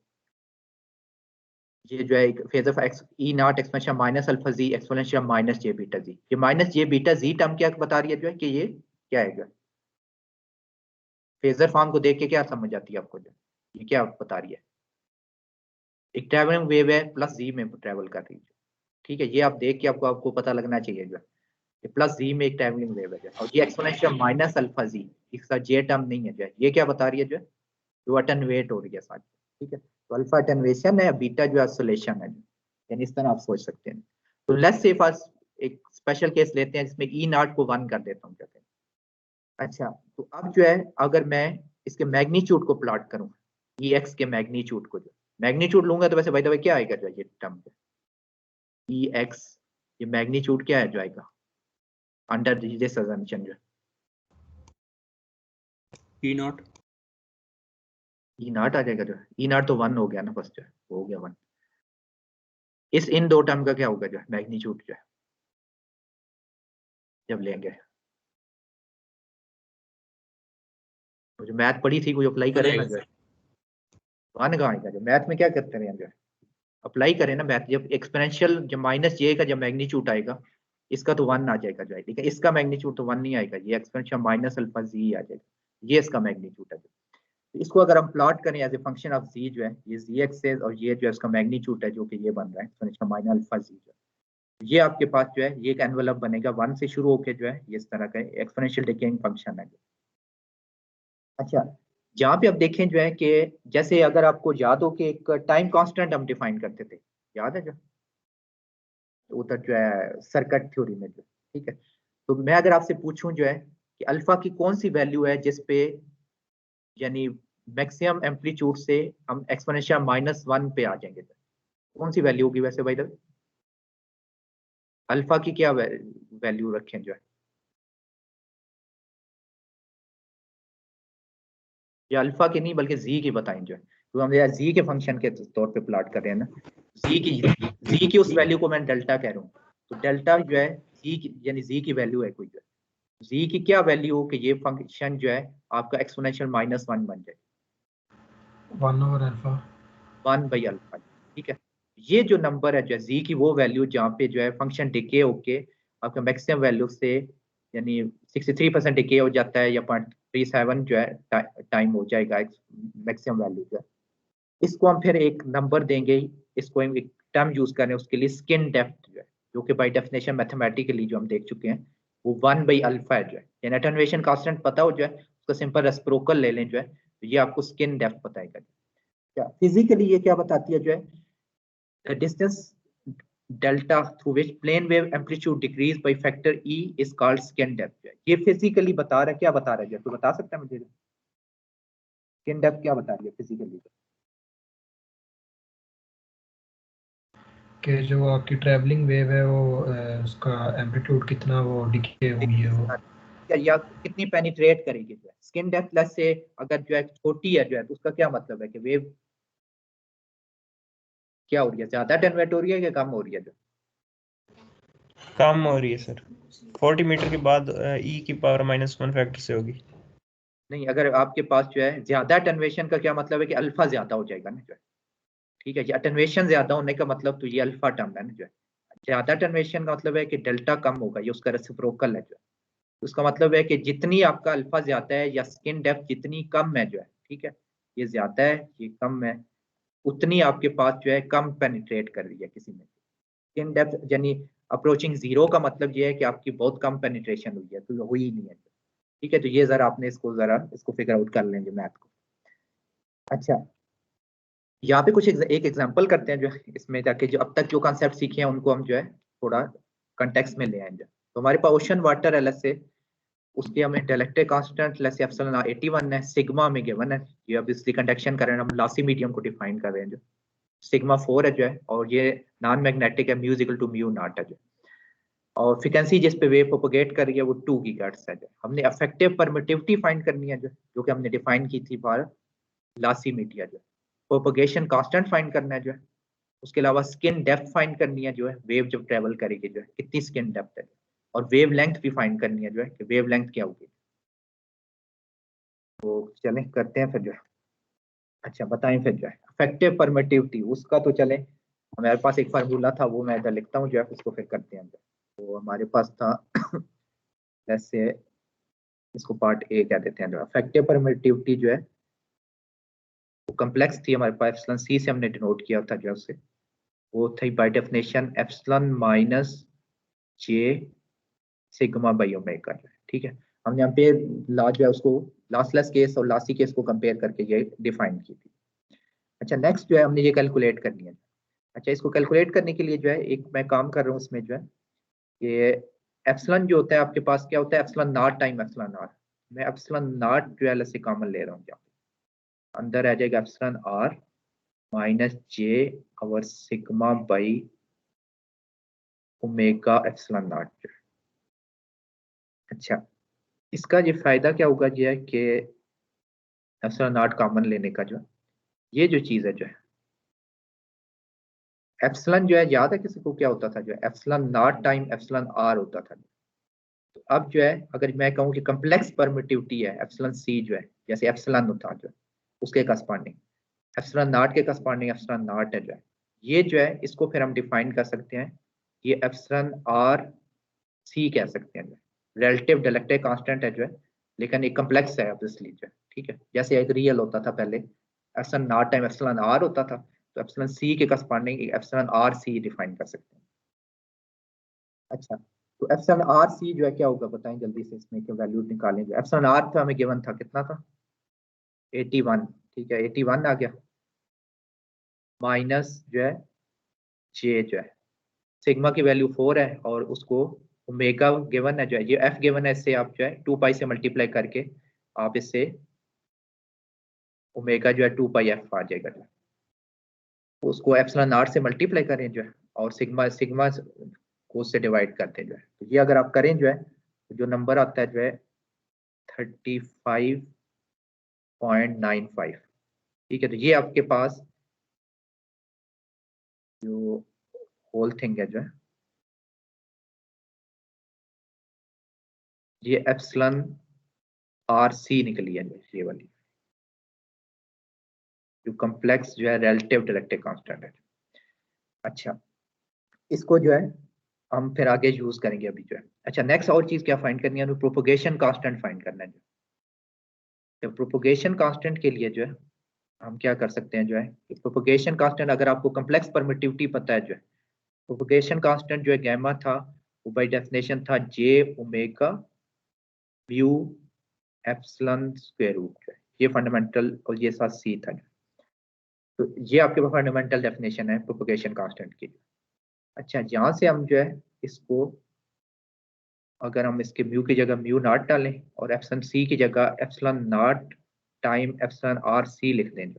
A: ये जो है एक phasor of X E naught exponential minus alpha Z exponential minus J beta Z, ये minus J beta Z term क्या बता रही है जो है कि ये क्या है जो है फेजर फॉर्म को देख के क्या समझ आती है आपको जो ये क्या बता रही है, एक ट्रैवलिंग वेव है प्लस जी में ट्रैवल कर रही है। ठीक है, ये आप देख के आपको पता लगना चाहिए जो है प्लस जी में एक ट्रैवलिंग वेव है जो, और ये एक्सपोनेंशियल माइनस अल्फा जी इसका जे टर्म नहीं है जो है, ये क्या बता रही है जो है जो अटेन्युएट हो रही है साथ। ठीक है, तो अल्फा अटेन्युएशन है, बीटा जो आइसोलेशन है, यानी इस तरह आप सोच सकते हैं। तो लेट्स से एक स्पेशल केस लेते हैं जिसमें ई नॉट को 1 कर देता हूँ कहते हैं। अच्छा, तो अब जो है अगर मैं इसके मैग्नीट्यूड को प्लॉट करूं, ई एक्स के मैग्नीट्यूड को, जो मैग्नीट्यूड लूंगा तो वैसे भाई दबा क्या आएगा जो ये टर्म पे ई एक्स, ये मैग्नीट्यूड क्या है जो आएगा अंडर दिस अजम्पशन जो
C: ई नॉट
A: आ जाएगा, जो ई नॉट तो 1 हो गया ना, फर्स्ट जो है वो हो गया 1। इस इन दो टर्म का क्या होगा जो है मैग्नीट्यूड जो है जब लेंगे, तो जो मैथ पढ़ी थी कोई अप्लाई करें ना जो है 1 कहाँ आएगा, जो मैथ में क्या करते हैं जो है अप्लाई करें ना मैथ, जब एक्सपोनेंशियल जब माइनस जे का जब मैग्नीट्यूड आएगा इसका तो 1 आ जाएगा जो है, ठीक है, इसका मैग्नीट्यूड तो 1 नहीं आएगा, ये एक्सपोनेंशियल माइनस अल्फा जी आ जाएगा, ये इसका मैग्नीट्यूड है। तो इसको अगर हम प्लॉट करें एज ए फंक्शन ऑफ जी जो है, ये जी एक्स है और ये जो है इसका मैग्नीट्यूड है जो कि ये बन रहा है एक्सपोनेंशियल माइनस अल्फा जी जो है, ये आपके पास जो है ये एक एनवेलप बनेगा 1 से शुरू होकर जो है ये इस तरह का एक्सपोनेंशियल डिकेइंग फंक्शन है। अच्छा, जहाँ पे आप देखें जो है कि जैसे अगर आपको याद हो कि एक टाइम कांस्टेंट हम डिफाइन करते थे, याद है जो उधर जो है सर्किट थ्योरी में जो, ठीक है, तो मैं अगर आपसे पूछूं जो है कि अल्फा की कौन सी वैल्यू है जिसपे यानी मैक्सिमम एम्पलीट्यूड से हम एक्सपोनेंशियल -1 पे आ जाएंगे, कौन सी वैल्यू होगी वैसे भाई दर? अल्फा की क्या वैल्यू रखें जो है, या अल्फा की नहीं बल्कि जी की बताएं जो है, तो हम जी के फंक्शन के तौर पे प्लॉट कर रहे हैं ना, जी की उस वैल्यू को मैं डेल्टा कह रहा हूँ, तो डेल्टा जो है जी की यानी जी की वैल्यू है कोई जो है, जी की क्या वैल्यू हो कि ये फंक्शन जो है आपका एक्सपोनेंशियल -1 बन जाए
D: 1/अल्फा
A: 1/अल्फा, ठीक है। ये जो नंबर है जो है जी की वो वैल्यू जहाँ पे जो है फंक्शन डिके होके आपका मैक्सिमम वैल्यू से यानी 63% डिके हो जाता है या 0.37 जो है टाइम हो जाएगा मैक्सिमम वैल्यू जो है, इसको हम फिर एक नंबर देंगे, इसको हम एक टर्म यूज कर रहे हैं उसके लिए स्किन डेप्थ जो है, जो कि बाय डेफिनेशन मैथमेटिकली जो हम देख चुके हैं वो 1/अल्फा है जो है, यानी अटेन्युएशन कांस्टेंट पता हो जो है उसका सिंपल रेसिप्रोकल ले लें जो है, तो ये आपको स्किन डेप्थ बताएगा। क्या फिजिकली ये क्या बताती है जो है, the distance delta through which plane wave amplitude decrease by factor E is called skin depth जो है, ये फिजिकली बता रहा है, क्या बता रहा है जो तो बता सकता है मुझे स्किन डेप्थ क्या बता रही है फिजिकली?
D: कि जो आपकी ट्रैवलिंग वेव है वो उसका एम्पलीट्यूड कितना वो डिके हुई है वो
A: या कितनी पेनिट्रेट करेगी जो है, स्किन डेप्थ लेस से अगर जो है छोटी है जो है तो उसका क्या मतलब है कि वेव क्या हो रही है, ज्यादा अटेन्यूएट हो रही है या कम हो रही है जो?
C: कम हो रही है सर, 40 मीटर के बाद ई की पावर -1 फैक्टर से होगी।
A: नहीं, अगर आपके पास जो है ज्यादा अटेन्युएशन का क्या मतलब है कि अल्फा ज्यादा हो जाएगा ना जो है, ठीक है, ये अटेन्युएशन ज्यादा होने का मतलब तो ये अल्फा टर्म है ना जो है, ज्यादा अटेन्युएशन का मतलब है कि डेल्टा कम होगा, ये उसका रेसिप्रोकल है जो है, उसका मतलब है कि जितनी आपका अल्फा ज्यादा है या स्किन डेप्थ जितनी कम है जो है, ठीक है, ये ज्यादा है ये कम है, उतनी आपके पास जो है कम पेनिट्रेट कर रही है किसी में, स्किन डेप्थ यानी अप्रोचिंग जीरो का मतलब ये है कि आपकी बहुत कम पेनिट्रेशन हुई है, तो हुई ही नहीं है, ठीक है, तो ये जरा आपने इसको जरा इसको फिगर आउट कर लेंगे मैथ को। अच्छा, यहाँ पे कुछ एक एग्जांपल करते हैं जो है इसमें, ताकि जो अब तक जो कॉन्सेप्ट सीखे हैं उनको हम जो है थोड़ा कंटेक्स्ट में ले आएंगे। तो हमारे पास ओशन वाटर एल से उसके हमें डाइलेक्ट्रिक कांस्टेंट लेस एप्सिलॉन 81 है, सिग्मा में गिवन है, ये अब इसलिए कंडक्शन कर रहे हैं, हम लॉसी मीडियम को डिफाइन कर रहे हैं जो सिग्मा 4 है जो है, और ये नॉन मैग्नेटिक है, mu is equal to mu naught है जो, और फ्रीक्वेंसी जिस पे वेव प्रोपगेट कर रही है वो 2 गीगाहर्ट्ज है जो, हमने इफेक्टिव परमिटिविटी फाइंड करनी है जो कि हमने डिफाइन की थी फॉर लॉसी मीडिया जो, प्रोपगेशन कांस्टेंट फाइंड करना है जो है, उसके अलावा स्किन डेप्थ फाइंड करनी है जो है, वेव जब ट्रेवल करेगी जो है कितनी स्किन डेप्थ है, और वेव लेंथ भी फाइंड करनी है जो है कि वेव लेंथ क्या होगी। तो चलें करते हैं फिर जो है, अच्छा बताएं फिर जो है इफेक्टिव परमिटिविटी उसका, तो चलें हमारे पास एक फार्मूला था वो मैं इधर लिखता हूँ जो है, उसको फिर करते हैं। तो हमारे पास था जैसे इसको पार्ट ए कह देते हैं, जो इफेक्टिव परमिटिविटी जो है वो कम्प्लेक्स थी हमारे पास, एप्सिलॉन सी से हमने डिनोट किया था जो उससे, वो थी by definition epsilon minus J sigma by omega, ठीक है, हमने यहाँ पे लॉ जो है उसको लॉसलेस केस और लॉसी केस को कंपेयर करके ये डिफाइन की थी। अच्छा, नेक्स्ट जो है हमने ये कैलकुलेट करनी है। अच्छा, इसको कैलकुलेट करने के लिए जो है एक मैं काम कर रहा हूँ उसमें जो है, ये एप्सिलॉन जो होता है आपके पास क्या होता है epsilon naught time epsilon not, तो एप्सिलॉन नॉट जो है वो मैं एप्सिलॉन नॉट जो है से कॉमन ले रहा हूँ, क्या अंदर आ जाएगा एप्सिलॉन आर माइनस जे और sigma by omega epsilon not जो है। अच्छा, इसका ये फायदा क्या होगा ये है कि एप्सिलॉन नॉट कॉमन लेने का जो ये जो चीज है जो है एप्सिलॉन जो है, याद है किसी को क्या होता था, जो epsilon naught time epsilon R होता था। तो अब जो है अगर मैं कहूँ कि कम्प्लेक्स परमिटिविटी है एप्सिलॉन सी जो है, जैसे एप्सिलॉन होता जो है उसके करस्पॉन्डिंग एप्सिलॉन नॉट के करस्पॉन्डिंग एप्सिलॉन नॉट है जो है, ये जो है इसको फिर हम डिफाइन कर सकते हैं, ये एप्सिलॉन आर सी कह सकते हैं, रिलेटिव डाइलेक्ट्रिक कांस्टेंट है जो है, लेकिन एक कम्प्लेक्स है ऑब्वियसली जो है, ठीक है। जैसे एक रियल होता था पहले, epsilon naught time epsilon R होता था, तो एप्सिलॉन सी के corresponding epsilon R C define कर सकते हैं। अच्छा, तो एप्सिलॉन आर सी जो है क्या होगा बताएं जल्दी से, इसमें क्या वैल्यू निकालें। जो एप्सिलॉन आर था हमें गिवन था, कितना था 81, ठीक है 81 आ गया, माइनस जो है जे जो है, सिग्मा की वैल्यू 4 है और उसको ओमेगा गिवन है जो है, ये एफ गिवन है, इससे आप जो है 2 पाई से मल्टीप्लाई करके आप इससे ओमेगा जो है 2 पाई एफ आ जाएगा जो है। उसको एप्सिलॉन आर से मल्टीप्लाई करें जो है, और सिग्मा सिग्मा को उससे डिवाइड करते हैं जो है, तो ये अगर आप करें जो है तो जो नंबर आता है जो है 35.95, ठीक है। तो ये आपके पास जो होल थिंग है जो है, ये एप्सिलॉन आर सी निकली है जो ये वाली, जो कम्प्लेक्स जो है रिलेटिव डाइलेक्ट्रिक कांस्टेंट है। अच्छा, इसको जो है हम फिर आगे यूज करेंगे अभी जो है। अच्छा, नेक्स्ट और चीज क्या फाइंड करनी है, हमें प्रोपोगेशन कांस्टेंट फाइंड करना है। जो प्रोपोगेशन कांस्टेंट के लिए जो है हम क्या कर सकते हैं जो है, प्रोपोगेशन कांस्टेंट अगर आपको कम्प्लेक्स परमिटिविटी पता है जो है, प्रोपोगेशन कांस्टेंट जो है गैमा था, वो बाय डेफिनेशन था J omega mu epsilon square root जो है, ये फंडामेंटल, और ये साथ सी था। तो ये आपके पास फंडामेंटल डेफिनेशन है प्रोपोगेशन कांस्टेंट की। अच्छा, यहाँ से हम जो है इसको, अगर हम इसके म्यू की जगह म्यू नॉट डालें और एप्सिलॉन सी की जगह epsilon naught time epsilon R C लिख दें,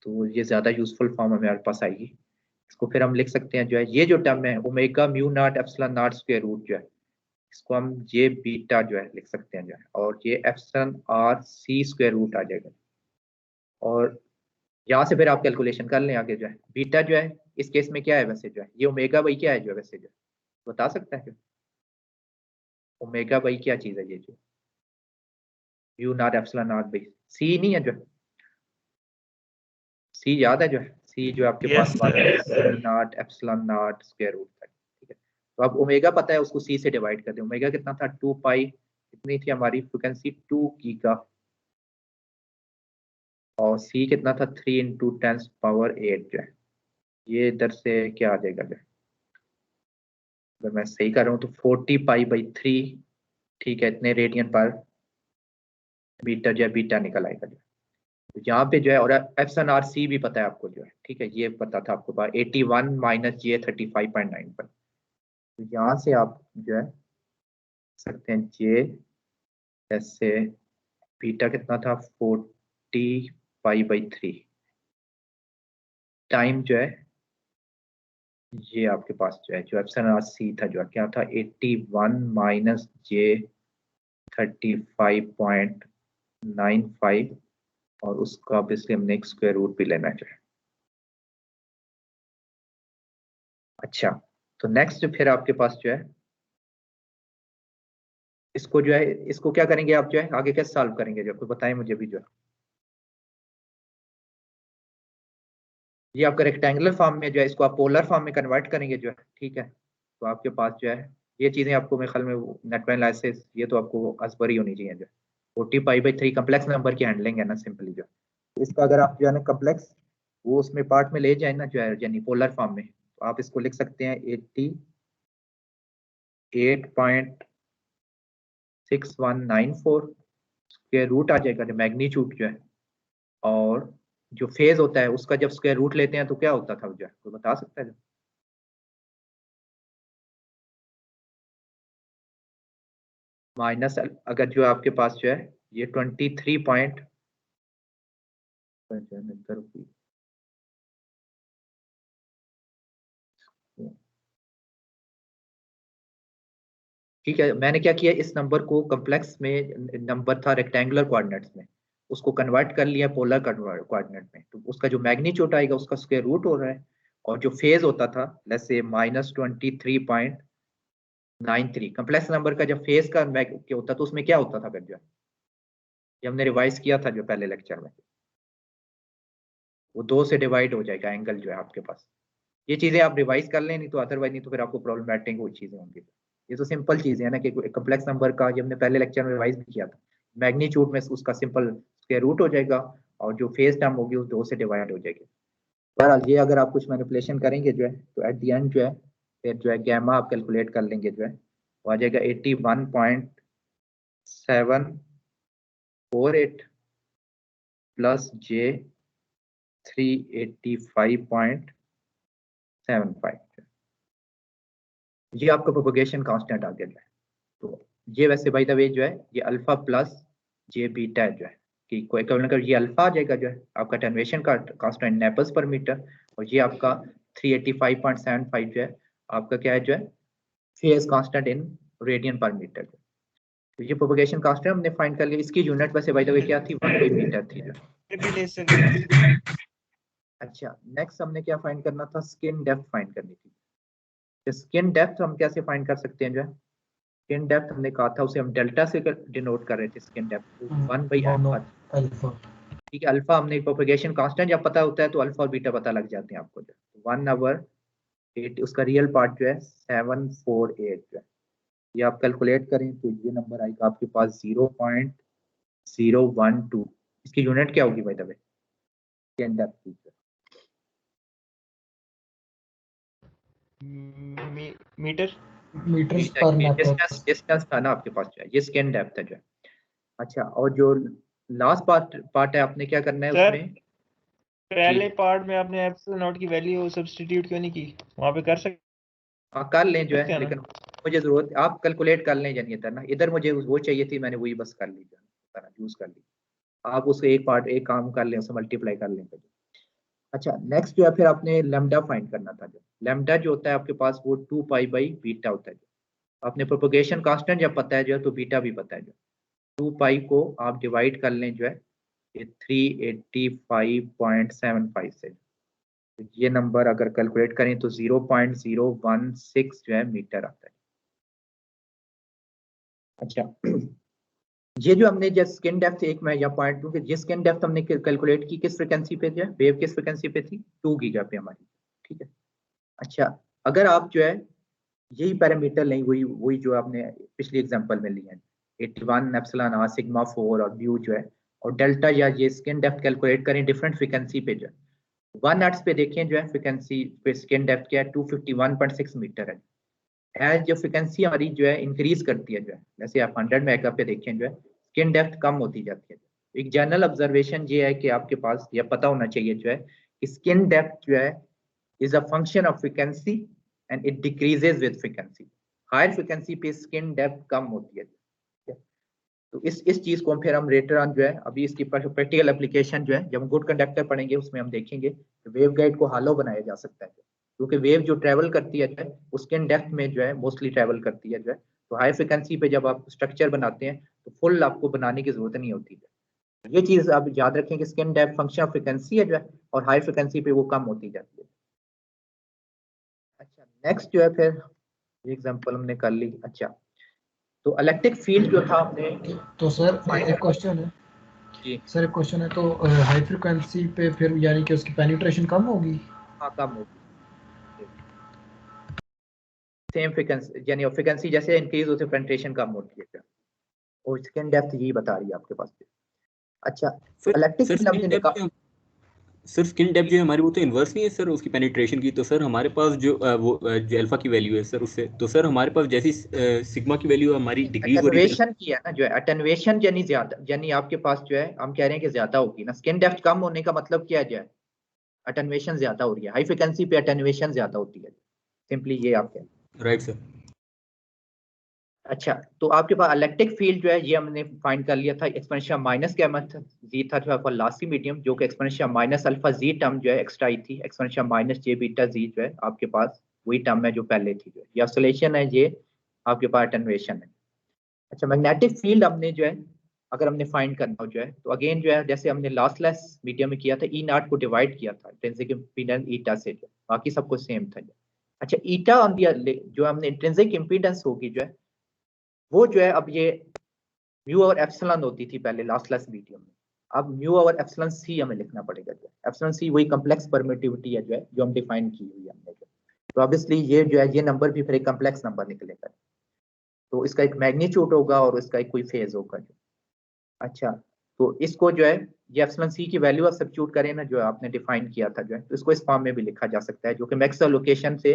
A: तो ये ज्यादा यूजफुल फॉर्म हमारे पास आएगी। इसको फिर हम लिख सकते हैं जो है, ये जो टर्म है omega mu naught epsilon naught square root जो है, इसको हम जे बीटा जो है लिख सकते हैं जो है, और ये epsilon R C square root आ जाएगा। और यहाँ से फिर आप कैलकुलेशन कर लें आगे जो है, बीटा जो है इस केस में क्या है वैसे जो है, ये ओमेगा बाई क्या है जो है वैसे जो है, बता सकता है ओमेगा बाई क्या चीज है, ये जो mu naught epsilon naught by C नहीं है जो है, सी याद है जो है, सी जो आपके पास
C: Yes,
A: बात है C naught epsilon naught square root तक, ठीक है। तो अब ओमेगा पता है, उसको सी से डिवाइड कर दें। ओमेगा कितना था 2 पाई, कितनी थी हमारी फ्रीक्वेंसी 2 गीगा, और सी कितना था 3 इंटू 10⁻⁸ जो है, ये इधर से क्या आ जाएगा जो है, अगर मैं सही कर रहा हूँ तो 40 पाई/3, ठीक है, इतने रेडियन पर मीटर जो है बीटा निकल आएगा जो है। तो यहाँ पे जो है, और एप्सिलॉन आर सी भी पता है आपको जो है, ठीक है, ये पता था आपको पास 81 माइनस जे 35.9 पर। तो यहाँ से आप जो है सकते हैं जे, जैसे बीटा कितना था 40 पाई/3, टाइम जो है ये आपके पास जो है, जो एप्सिलॉन आर सी था जो है क्या था 81 माइनस जे 35.95, और उसका ऑब्वियसली हमने एक स्क्वायर रूट भी लेना चाहिए। अच्छा, तो नेक्स्ट फिर आपके पास जो है, इसको जो है, इसको क्या करेंगे आप जो है आगे कैसे सॉल्व करेंगे जो, बताएं मुझे भी जो है। ये आपका रेक्टेंगुलर फॉर्म में जो है, इसको आप पोलर फॉर्म में कन्वर्ट करेंगे जो है, ठीक है। तो आपके पास जो है ये चीजें आपको मेरे ख्याल में नेटवर्क एनालिसिस ये तो आपको अजबर ही होनी चाहिए जो 40 पाई/3 कम्प्लेक्स नंबर की हैंडलिंग है ना सिंपली जो, तो इसका अगर आप जो है ना कम्प्लेक्स वो उसमें पार्ट में ले जाए ना जो है, यानी पोलर फॉर्म में, तो आप इसको लिख सकते हैं 88.6194 स्क्वायर रूट आ जाएगा जो मैग्नीट्यूड जो है, और जो फेज होता है उसका जब स्क्वायर रूट लेते हैं तो क्या होता था जो है, कोई बता सकता है? माइनस अगर जो आपके पास जो है ये 23 पॉइंट ठीक है। मैंने क्या किया, इस नंबर को कॉम्प्लेक्स में, नंबर था रेक्टेंगुलर कोऑर्डिनेट्स में, उसको कन्वर्ट कर लिया पोलर कोऑर्डिनेट में, तो उसका जो मैग्नीट्यूड आएगा उसका स्क्वायर रूट हो रहा है, और जो फेज होता था लेट्स से -23.93, कॉम्प्लेक्स नंबर का जब फेज का क्या होता तो उसमें क्या होता था, जो ये हमने रिवाइज किया था जो पहले लेक्चर में, वो 2 से डिवाइड हो जाएगा एंगल जो है आपके पास। ये चीजें आप रिवाइज कर लें, नहीं तो अदरवाइज नहीं तो फिर आपको प्रॉब्लमैटिक वो चीजें होंगी। ये तो सिंपल चीजें है ना कि कॉम्प्लेक्स नंबर का ये हमने पहले लेक्चर में रिवाइज भी किया था, मैग्नीट्यूड में उसका सिंपल स्क्वायर रूट हो जाएगा और जो फेज टर्म होगी उस 2 से डिवाइड हो जाएगी। बहरहाल ये अगर आप कुछ मैनिपुलेशन करेंगे जो है तो एट द एंड जो है फिर जो है गैमा आप कैलकुलेट कर लेंगे, जो है वो आ जाएगा 81.748 प्लस J 385.75, ये आपका प्रोपगेशन कांस्टेंट आ गया है। तो ये वैसे बाय द वे जो है ये अल्फा प्लस जे बीटा जो है कि कोई ये अल्फा आ जाएगा जो है आपका अटेन्यूएशन का कांस्टेंट नेपल्स पर मीटर, और ये आपका 385.75 जो है आपका क्या है जो है फेज कांस्टेंट इन रेडियन पर मीटर। तो ये प्रोपगेशन कांस्टेंट हमने फाइंड कर लिया। इसकी यूनिट वैसे बाय द वे क्या थी, 1 मीटर थी। अच्छा, नेक्स्ट हमने क्या फाइंड करना था, स्किन डेप्थ फाइंड करनी थी। स्किन डेप्थ हम कैसे फाइंड कर सकते हैं, जो है स्किन डेप्थ हमने कहा था उसे हम डेल्टा से डिनोट कर रहे थे, स्किन डेप्थ 1/अल्फा। ठीक है, अल्फा हमने प्रोपगेशन कांस्टेंट जब पता होता है तो अल्फा और बीटा पता लग जाते हैं आपको। जो 1/8 उसका रियल पार्ट जो है 748 जो है, ये आप कैलकुलेट करें तो ये नंबर आएगा आपके पास 0.012। इसकी यूनिट क्या होगी by the way, skin depth की
C: मीटर
A: डिस्टेंस था ना आपके पास, जो है ये स्किन डेप्थ है जो है। अच्छा, और जो लास्ट पार्ट है आपने क्या करना है उसमें,
C: पहले पार्ट में आपने एप्सिलॉन नॉट की वैल्यू सब्स्टिट्यूट क्यों नहीं की, वहां पे कर सकते
A: कर लें जो है, लेकिन मुझे जरूरत आप कैलकुलेट कर लें जनिए ना, इधर मुझे वो चाहिए थी, मैंने वही बस कर ली, यूज कर ली। आप उसको एक काम कर लें, उसे मल्टीप्लाई कर लें। अच्छा, नेक्स्ट जो है फिर आपने लैम्डा फाइंड करना था। जो लैम्डा जो होता है आपके पास वो 2π/बीटा होता है। आपने प्रोपगेशन कांस्टेंट जब पता है जो है तो बीटा भी पता है। जो 2π को आप डिवाइड कर लें जो है 385.75 से, तो ये नंबर अगर कैलकुलेट करें तो 0.016 जो है मीटर आता है। अच्छा, ये जो हमने जब स्किन डेप्थ, एक मैं यहाँ पॉइंट दूं कि ये स्किन डेप्थ हमने कैलकुलेट की किस फ्रिक्वेंसी पे, जो है वेव किस फ्रिक्वेंसी पे थी, 2 गीगा पे हमारी। ठीक है। अच्छा, अगर आप जो है यही पैरामीटर लें, वही जो आपने पिछली एग्जांपल में ली है 81 एप्सिलॉन आर सिग्मा 4 और म्यू जो है, और डेल्टा या ये स्किन डेप्थ कैलकुलेट करें डिफरेंट फ्रिक्वेंसी पे, जो है 1 हर्ट्ज पे देखें जो है फ्रिक्वेंसी पे स्किन डेप्थ क्या है 251.6 मीटर है। एज जो फ्रिक्वेंसी हमारी जो है इंक्रीज करती है, जो है जैसे आप 100 मेगा पे देखें जो है स्किन डेप्थ कम होती जाती है। एक जनरल ऑब्जर्वेशन ये है कि आपके पास यह पता होना चाहिए जो है कि स्किन डेप्थ जो है is a function of frequency and it decreases with frequency. Higher frequency पे स्किन डेप्थ कम होती है। तो इस चीज को फिर हम लेटर ऑन जो है, अभी इसकी प्रैक्टिकल एप्लीकेशन जो है जब हम गुड कंडक्टर पढ़ेंगे उसमें हम देखेंगे कि वेव गाइड को हॉलो बनाया जा सकता है, क्योंकि वेव जो ट्रेवल करती है जो है उसके डेप्थ में जो है मोस्टली ट्रेवल करती है जो है। तो हाई फ्रिक्वेंसी पे जब आप स्ट्रक्चर बनाते हैं तो फुल आपको बनाने की जरूरत नहीं होती है। ये चीज आप याद रखें कि skin depth function of frequency है जो है, और हाई फ्रिक्वेंसी पे वो कम होती जाती है। अच्छा, नेक्स्ट जो है फिर एग्जांपल हमने कर ली। अच्छा, तो इलेक्ट्रिक फील्ड जो था हमने,
D: तो सर एक क्वेश्चन है
A: जी
D: सर, एक क्वेश्चन है, तो हाई फ्रिक्वेंसी पे फिर यानी कि उसकी पेनिट्रेशन कम होगी?
A: हाँ, कम होगी। सेम फ्रिक्वेंसी यानी फ्रिक्वेंसी जैसे इंक्रीज होती है पेनिट्रेशन कम होती है, और स्किन डेप्थ यही बता रही है आपके पास। अच्छा, तो इलेक्ट्रिक फील्ड हमने निकाला।
E: सर स्किन डेप्थ जो है हमारी वो तो इन्वर्स नहीं है सर उसकी पेनिट्रेशन की, तो सर हमारे पास जो जो अल्फा की वैल्यू है सर उससे, तो सर हमारे पास जैसी सिग्मा की वैल्यू हमारी डिक्रीज हो रही है,
A: अटेन्युएशन की है ना जो है, अटेन्युएशन यानी ज्यादा, यानी आपके पास जो है हम कह रहे हैं कि ज्यादा होगी ना। स्किन डेप्थ कम होने का मतलब क्या है, जो है अटेन्युएशन ज्यादा हो रही है। हाई फ्रिक्वेंसी पे अटेन्युएशन ज्यादा होती है, सिंपली ये आप कह रहे हैं।
E: Right sir.
A: अच्छा, तो आपके पास इलेक्ट्रिक फील्ड जो है ये हमने फाइंड कर लिया था, एक्सपोनेंशियल माइनस गैमा जी था जो आपका लास्ट मीडियम, जो कि exponential minus alpha G term जो है एक्स्ट्रा आई थी, exponential minus J beta Z जो है आपके पास वही टर्म है जो पहले थी, जो ये ऑसिलेशन है, ये आपके पास अटेन्युएशन है। अच्छा, मैग्नेटिक फील्ड हमने जो है अगर हमने फाइंड करना हो जो है, तो अगेन जो है जैसे हमने लॉसलेस मीडियम में किया था, ई नॉट को डिवाइड किया था इंट्रिंसिक इम्पीडेंस ईटा से, जो बाकी सब कुछ सेम था। अच्छा, ईटा ऑन दी जो हमने इंट्रिंसिक इम्पीडेंस होगी जो है वो जो है, अब ये म्यू और एप्सिलॉन होती थी पहले लॉसलेस मीडियम में, अब म्यू और एप्सिलॉन सी हमें लिखना पड़ेगा। जो एप्सिलॉन सी वही कॉम्प्लेक्स परमिटिविटी है जो है, जो हम डिफाइन की हुई है हमने जो, तो ऑब्वियसली ये जो है ये नंबर भी फिर एक कॉम्प्लेक्स नंबर निकलेगा, तो इसका एक मैग्नीट्यूड होगा और इसका एक कोई फेज होगा जो। अच्छा, तो इसको जो है ये एप्सिलॉन सी की वैल्यू आप सब्स्टिट्यूट करें ना, जो आपने डिफाइन किया था जो है, तो इसको इस फॉर्म में भी लिखा जा सकता है, जो कि मैक्सवेल लोकेशन से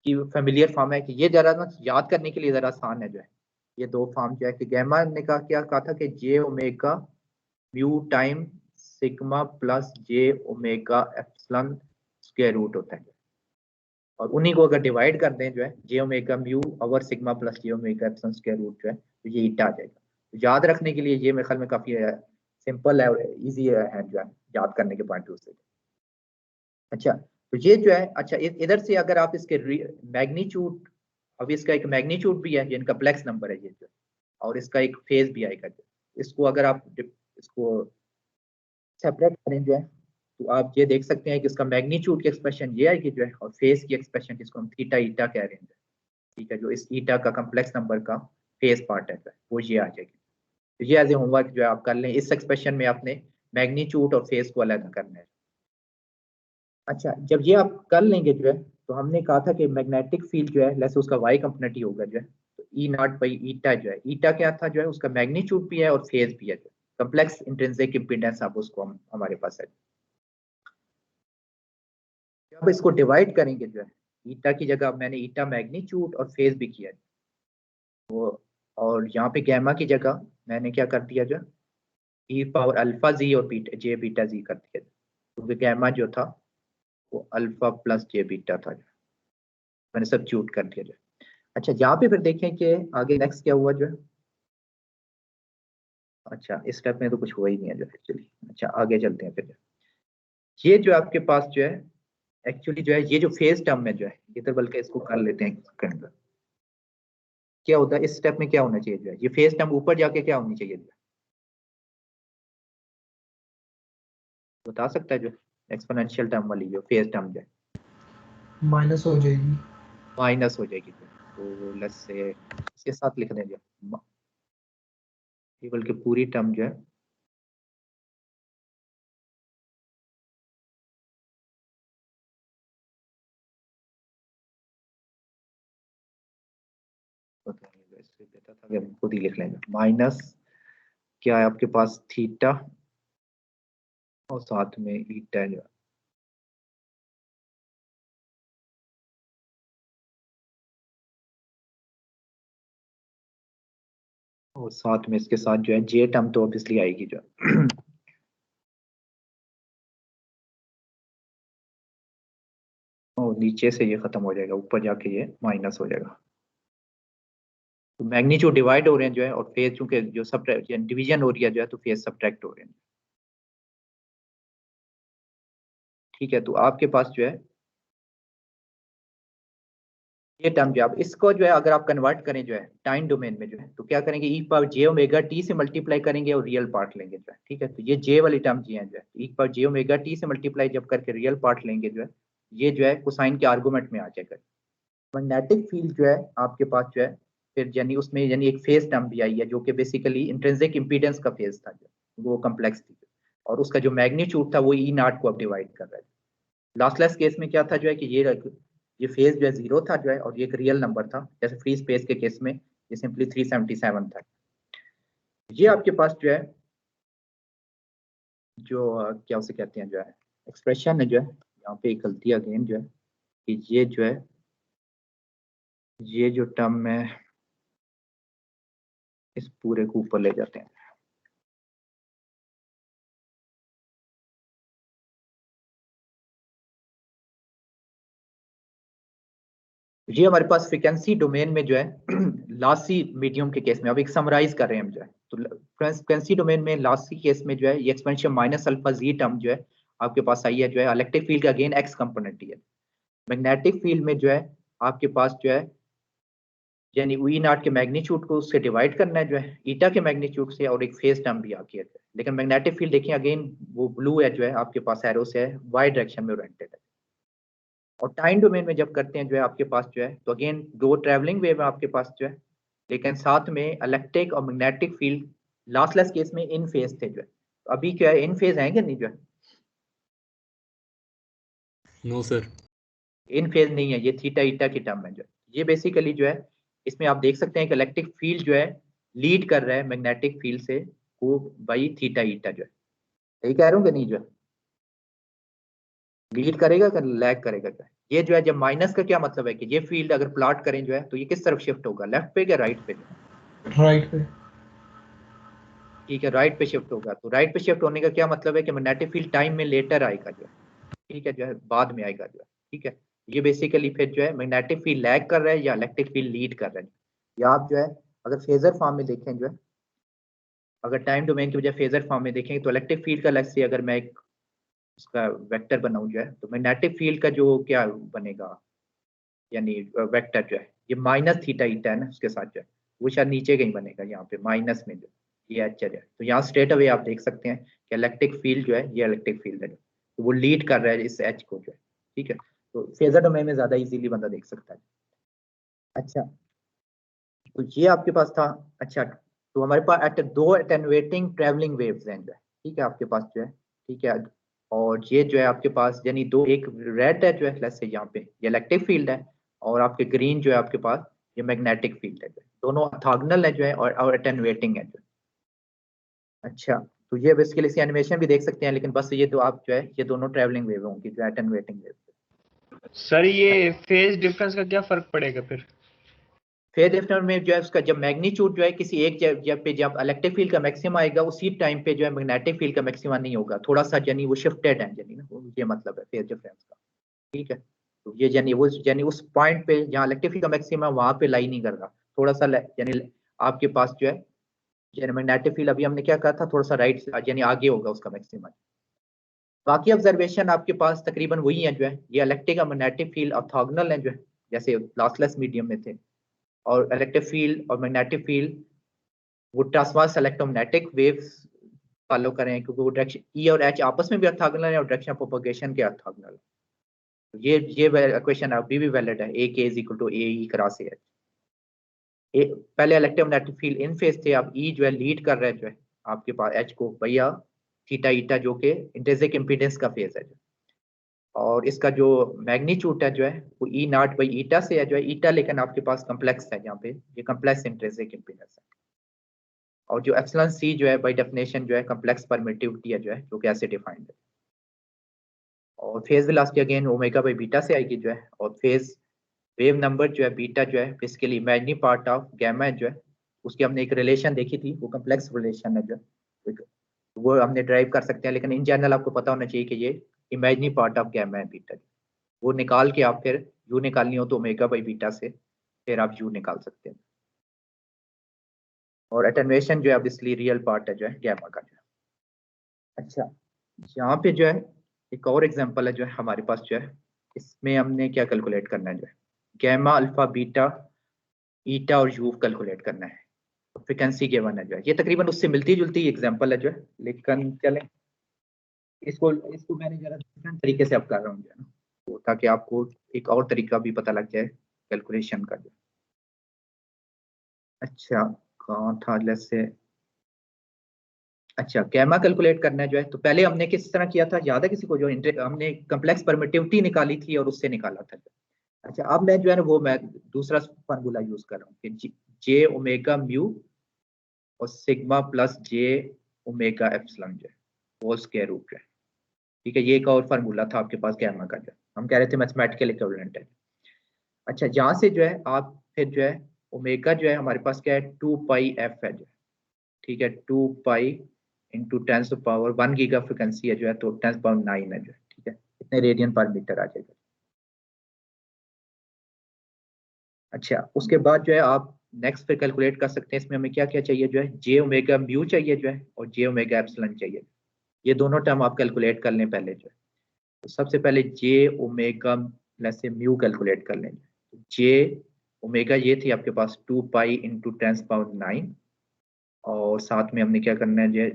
A: की फेमिलियर फॉर्म है, कि ये जरा ना याद करने के लिए जरा आसान है जो है, ये दो फॉर्म जो है कि गैमा ने कहा था कि J omega mu time sigma plus J omega epsilon square root होता है, और उन्हीं को अगर डिवाइड कर दें जो है J omega mu over sigma plus J omega epsilon square root जो है, तो ये ईटा आ जाएगा। तो याद रखने के लिए ये मेरे ख्याल में काफी सिंपल है और इजी है जो है याद करने के पॉइंट ऑफ व्यू से। अच्छा, तो ये जो है, अच्छा इधर से अगर आप इसके मैग्नीट्यूड, अब इसका एक मैग्नीट्यूड भी है, ये कॉम्प्लेक्स नंबर है ये जो, और इसका एक फेज भी आएगा जो, इसको अगर आप इसको सेपरेट करें जो है, तो आप ये देख सकते हैं कि इसका मैग्नीट्यूड की एक्सप्रेशन ये आएगी जो है, और फेज की एक्सप्रेशन जिसको हम थीटा ईटा कह रहे हैं, ठीक है, जो इस ईटा का कॉम्प्लेक्स नंबर का फेज पार्ट है जो है, वो ये आ जाएगी। तो ये एज ए होमवर्क जो है आप कर लें, इस एक्सप्रेशन में आपने मैग्नीट्यूड और फेज को अलग करना है। अच्छा, जब ये आप कर लेंगे जो है, तो हमने कहा था कि मैग्नेटिक फील्ड जो है लेस उसका वाई कंपोनेंट ही होगा जो है, तो ई नॉट बाई ईटा जो है, ईटा क्या था जो है उसका मैग्नीट्यूड भी है और फेज भी है, जो कॉम्प्लेक्स इंट्रिंसिक इम्पीडेंस आप उसको हमारे पास है। अब इसको डिवाइड करेंगे जो है, ईटा की जगह मैंने ईटा मैग्नीट्यूड और फेज भी किया है वो, और यहाँ पे गैमा की जगह मैंने क्या कर दिया जो ई पावर अल्फा जी और बीटा जे बीटा जी कर दिया, क्योंकि गैमा जो था वो अल्फा प्लस जे बीटा था, मैंने सब्स्टिट्यूट कर दिया जो। अच्छा, यहाँ पे फिर देखें कि आगे नेक्स्ट क्या हुआ जो है। अच्छा, इस स्टेप में तो कुछ हुआ ही नहीं है जो एक्चुअली। अच्छा, आगे चलते हैं फिर। ये जो आपके पास जो है एक्चुअली जो है ये जो फेज टर्म में जो है, इधर बल्कि इसको कर लेते हैं अंदर, क्या होता है इस स्टेप में, क्या होना चाहिए जो है, ये फेज टर्म ऊपर जाके क्या होनी चाहिए जो, बता सकता है जो एक्सपोनेंशियल टर्म वाली जो फेज टर्म जो है
D: माइनस हो जाएगी।
A: माइनस हो जाएगी जो, तो लेट्स से इसके साथ लिख दें जो ये बल्कि पूरी टर्म जो है इससे बेहतर था कि हम खुद ही लिख लेंगे, माइनस क्या है आपके पास थीटा और साथ में ईटा जो है, और साथ में इसके साथ जो है जे टर्म तो ऑब्वियसली आएगी जो और नीचे से ये खत्म हो जाएगा, ऊपर जाके ये माइनस हो जाएगा। तो मैग्नीट्यूड डिवाइड हो रहे हैं जो है, और फेज चूंकि जो सब्ट्रैक्ट डिवीजन हो रही है जो है, तो फेज सब्ट्रैक्ट हो रहे हैं। ठीक है, तो आपके पास जो है ये टर्म जो आप इसको जो है अगर आप कन्वर्ट करें जो है टाइम डोमेन में जो है, तो क्या करेंगे ई पावर जे ओमेगा टी से मल्टीप्लाई करेंगे और रियल पार्ट लेंगे जो है, ठीक है, तो ये जे वाली टर्म जी है जो है, ई पावर जे ओमेगा टी से मल्टीप्लाई जब करके रियल पार्ट लेंगे जो है, ये जो है कोसाइन के आर्गूमेंट में आ जाएगा। मैग्नेटिक फील्ड जो है आपके पास जो है फिर यानी उसमें यानी एक फेज टर्म भी आई है, जो कि बेसिकली इंट्रिंसिक इम्पीडेंस का फेज था जो वो कॉम्प्लेक्स थी, और उसका जो मैग्नीट्यूड था वो ई नॉट को अब डिवाइड कर रहा है। लॉसलेस केस में क्या था जो है कि ये फेज जो है जीरो था जो है, और ये एक रियल नंबर था, जैसे फ्री स्पेस के केस में ये सिंपली 377 था। ये आपके पास जो है जो क्या उसे कहते हैं जो है एक्सप्रेशन है जो है, यहाँ पे एक गलती अगेन जो है कि ये जो है ये जो टर्म है इस पूरे को ऊपर ले जाते हैं, ये हमारे पास फ्रीक्वेंसी डोमेन में जो है लॉसी मीडियम के केस में अब एक समराइज कर रहे हैं हम जो है, तो फ्रीक्वेंसी डोमेन में लॉसी केस में जो है ये expansion minus alpha G term जो है आपके पास आई है, जो है इलेक्ट्रिक फील्ड का अगेन एक्स कंपोनेंट ही है। मैग्नेटिक फील्ड में जो है आपके पास जो है यानी वी नॉट के मैग्नीट्यूड को उससे डिवाइड करना है जो है ईटा के मैग्नीट्यूड से, और एक फेज टर्म भी आती है। लेकिन मैग्नेटिक फील्ड देखिए अगेन वो ब्लू है जो है आपके पास एरो से है, वाई डायरेक्शन में ओरिएंटेड है। और टाइम डोमेन में जब करते हैं जो है आपके पास जो है, तो अगेन दो ट्रैवलिंग वेव है आपके पास जो है, लेकिन साथ में इलेक्ट्रिक और मैग्नेटिक फील्ड लॉसलेस केस में इन फेज थे जो है। तो अभी क्या है, इन फेज है कि नहीं जो है?
E: नो सर,
A: इन फेज नहीं है, ये थीटा ईटा की टर्म है जो है। ये बेसिकली जो है इसमें आप देख सकते हैं कि इलेक्ट्रिक फील्ड जो है लीड कर रहा है मैग्नेटिक फील्ड से को बाई थीटा ईटा जो है। यही कह रहा हूँ कि नहीं जो है, लीड करेगा कि लैग करेगा क्या? ये जो है जब माइनस का क्या मतलब है कि ये फील्ड अगर प्लॉट करें जो है तो ये किस तरफ शिफ्ट होगा, लेफ्ट पे या राइट पे?
D: राइट पे।
A: ठीक है, राइट पे शिफ्ट होगा। तो राइट पे शिफ्ट होने का क्या मतलब है कि मैग्नेटिक फील्ड टाइम में लेटर आएगा जो है, ठीक है, जो है बाद में आएगा जो है, ठीक है। ये बेसिकली फिर जो है मैग्नेटिक फील्ड लैग कर रहा है या इलेक्ट्रिक फील्ड लीड कर रहा है। या आप जो है अगर फेजर फॉर्म में देखें जो है, अगर टाइम डोमेन की वजह फेजर फॉर्म में देखें तो इलेक्ट्रिक फील्ड का लेट्स से अगर मैं एक उसका वेक्टर बनाऊं जो है, तो मैग्नेटिक फील्ड का जो क्या बनेगा यानी वेक्टर जो है ये माइनस थीटा ईटा है ना, उसके साथ जो है वो शायद नीचे कहीं बनेगा यहाँ पे माइनस में जो ये एच है। तो यहाँ स्ट्रेट अवे आप देख सकते हैं कि इलेक्ट्रिक फील्ड जो है ये इलेक्ट्रिक फील्ड है, तो वो लीड कर रहा है इस एच को जो है, ठीक है। तो फेजर डोमेन में ज्यादा इजीली बंदा देख सकता है। अच्छा, तो ये आपके पास था। अच्छा, तो हमारे पास दो अटेन्युएटिंग ट्रैवलिंग वेव्स हैं जो है, ठीक है आपके पास जो है, ठीक है। और ये जो है आपके पास यानी दो, एक रेड है जो है लेट्स से यहाँ पे ये इलेक्ट्रिक फील्ड है, और आपके ग्रीन जो है आपके पास ये मैग्नेटिक फील्ड है जो है। दोनों ऑर्थोगोनल है जो है और अटेन्युएटिंग है जो है। अच्छा, तो ये बेसिकली इसकी एनिमेशन भी देख सकते हैं, लेकिन बस ये तो आप जो है ये दोनों ट्रैवलिंग वेव होंगी जो अटेन्युएटिंग वेव।
C: सर ये फेज डिफरेंस का क्या फर्क पड़ेगा फिर?
A: फेज डिफरेंस में जो है उसका जब मैग्नीट्यूड जो है किसी एक जब पे जब इलेक्ट्रिक फील्ड का मैक्सिमम आएगा उसी टाइम पे जो है मैग्नेटिक फील्ड का मैक्सिमम नहीं होगा, थोड़ा सा यानी वो शिफ्टेड है यानी ना, ये मतलब है फेज डिफरेंस का, ठीक है। तो ये यानी उस पॉइंट पे जहाँ इलेक्ट्रिक फील्ड का मैक्सिमम है वहां पे लाई नहीं कर रहा, थोड़ा सा यानी आपके पास जो है यानी मैग्नेटिक फील्ड अभी हमने क्या कहा था थोड़ा सा राइट यानी आगे होगा उसका मैक्सिमम। बाकी ऑब्जर्वेशन आपके पास तकरीबन वही है जो है, ये इलेक्ट्रिक और मैग्नेटिक फील्ड ऑर्थोगोनल है जो है, जैसे लॉसलेस मीडियम में थे। और इलेक्ट्रिक फील्ड और मैग्नेटिक फील्ड वो ट्रांसवर्स इलेक्ट्रोमैग्नेटिक वेव्स फॉलो करें, क्योंकि वो डायरेक्शन ई और एच आपस में भी ऑर्थोगोनल है और डायरेक्शन ऑफ प्रोपगेशन के ऑर्थोगोनल है। ये इक्वेशन अभी भी वैलिड है, A K is equal to A E cross H. पहले इलेक्ट्रोमैग्नेटिक फील्ड इन फेज थे, अब ई जो है लीड कर रहा है जो है आपके पास एच को भैया थीटा ईटा जो कि इंट्रिंसिक इम्पीडेंस का फेज है जो। और इसका जो मैग्नीट्यूड है जो है वो ई नॉट बाई ईटा से है जो है, ईटा लेकिन आपके पास कम्प्लेक्स है, यहाँ पे ये कम्प्लेक्स इंट्रिंसिक इम्पीडेंस है। और जो एप्सिलॉन सी जो है बाय डेफिनेशन जो है कम्प्लेक्स परमिटिविटी है जो है, जो कि ऐसे डिफाइंड है। और phase velocity again omega by beta से आएगी जो है, और फेज वेव नंबर जो है बीटा जो है basically imaginary part of gamma है जो है, उसकी हमने एक रिलेशन देखी थी, वो कम्प्लेक्स रिलेशन है जो है, वो हमने ड्राइव कर सकते हैं, लेकिन इन जनरल आपको पता होना चाहिए कि ये इमेजिनरी पार्ट ऑफ गैमा है बीटा। वो निकाल के आप फिर यू निकालनी हो तो ओमेगा बाई बीटा से फिर आप यू निकाल सकते हैं। और अटेन्युएशन जो है ऑब्वियसली रियल पार्ट है जो है गैमा का जो है। अच्छा, यहाँ पे जो है एक और एग्जांपल है जो है हमारे पास जो है, इसमें हमने क्या कैलकुलेट करना है जो है गैमा अल्फा बीटा ईटा और यू कैलकुलेट करना है। तो फ्रीक्वेंसी गिवन है जो है, ये तकरीबन उससे मिलती जुलती एग्जांपल है जो है, लेकिन चलें इसको इसको मैंने जरा डिफरेंट तरीके से अब कर रहा हूँ जो है ना, तो ताकि आपको एक और तरीका भी पता लग जाए कैलकुलेशन का जो। अच्छा, कहाँ था जैसे, अच्छा गैमा कैलकुलेट करना है जो है, तो पहले हमने किस तरह किया था याद है किसी को, जो हमने कम्प्लेक्स परमिटिविटी निकाली थी और उससे निकाला था। अच्छा, अब मैं जो है ना वो मैं दूसरा फार्मूला यूज कर रहा हूँ कि जे ओमेगा म्यू और sigma plus J omega epsilon जो है होल स्क्वायर रूट है, ठीक है। ये एक और फार्मूला था आपके पास गैमा का जो हम कह रहे थे मैथमेटिकल इक्विवेलेंट है। अच्छा, यहाँ से जो है आप फिर जो है ओमेगा जो है हमारे पास क्या है 2 पाई एफ है जो, ठीक है, 2 pi into 10 power 1 giga frequency है जो है, तो 10 पावर 9 है जो, ठीक है, इतने रेडियन पर मीटर आ जाएगा। अच्छा, उसके बाद जो है आप नेक्स्ट फिर कैलकुलेट कर सकते हैं। इसमें हमें क्या क्या चाहिए जो है, जे ओमेगा म्यू चाहिए जो है, और जे ओमेगा एप्सिलॉन चाहिए। ये दोनों टर्म आप कैलकुलेट कर लें पहले जो है। तो सबसे पहले जे ओमेगा प्लस म्यू कैलकुलेट कर लेंगे। जे ओमेगा ये थी आपके पास 2 पाई इंटू 10⁹, और साथ में हमने क्या करना है जो है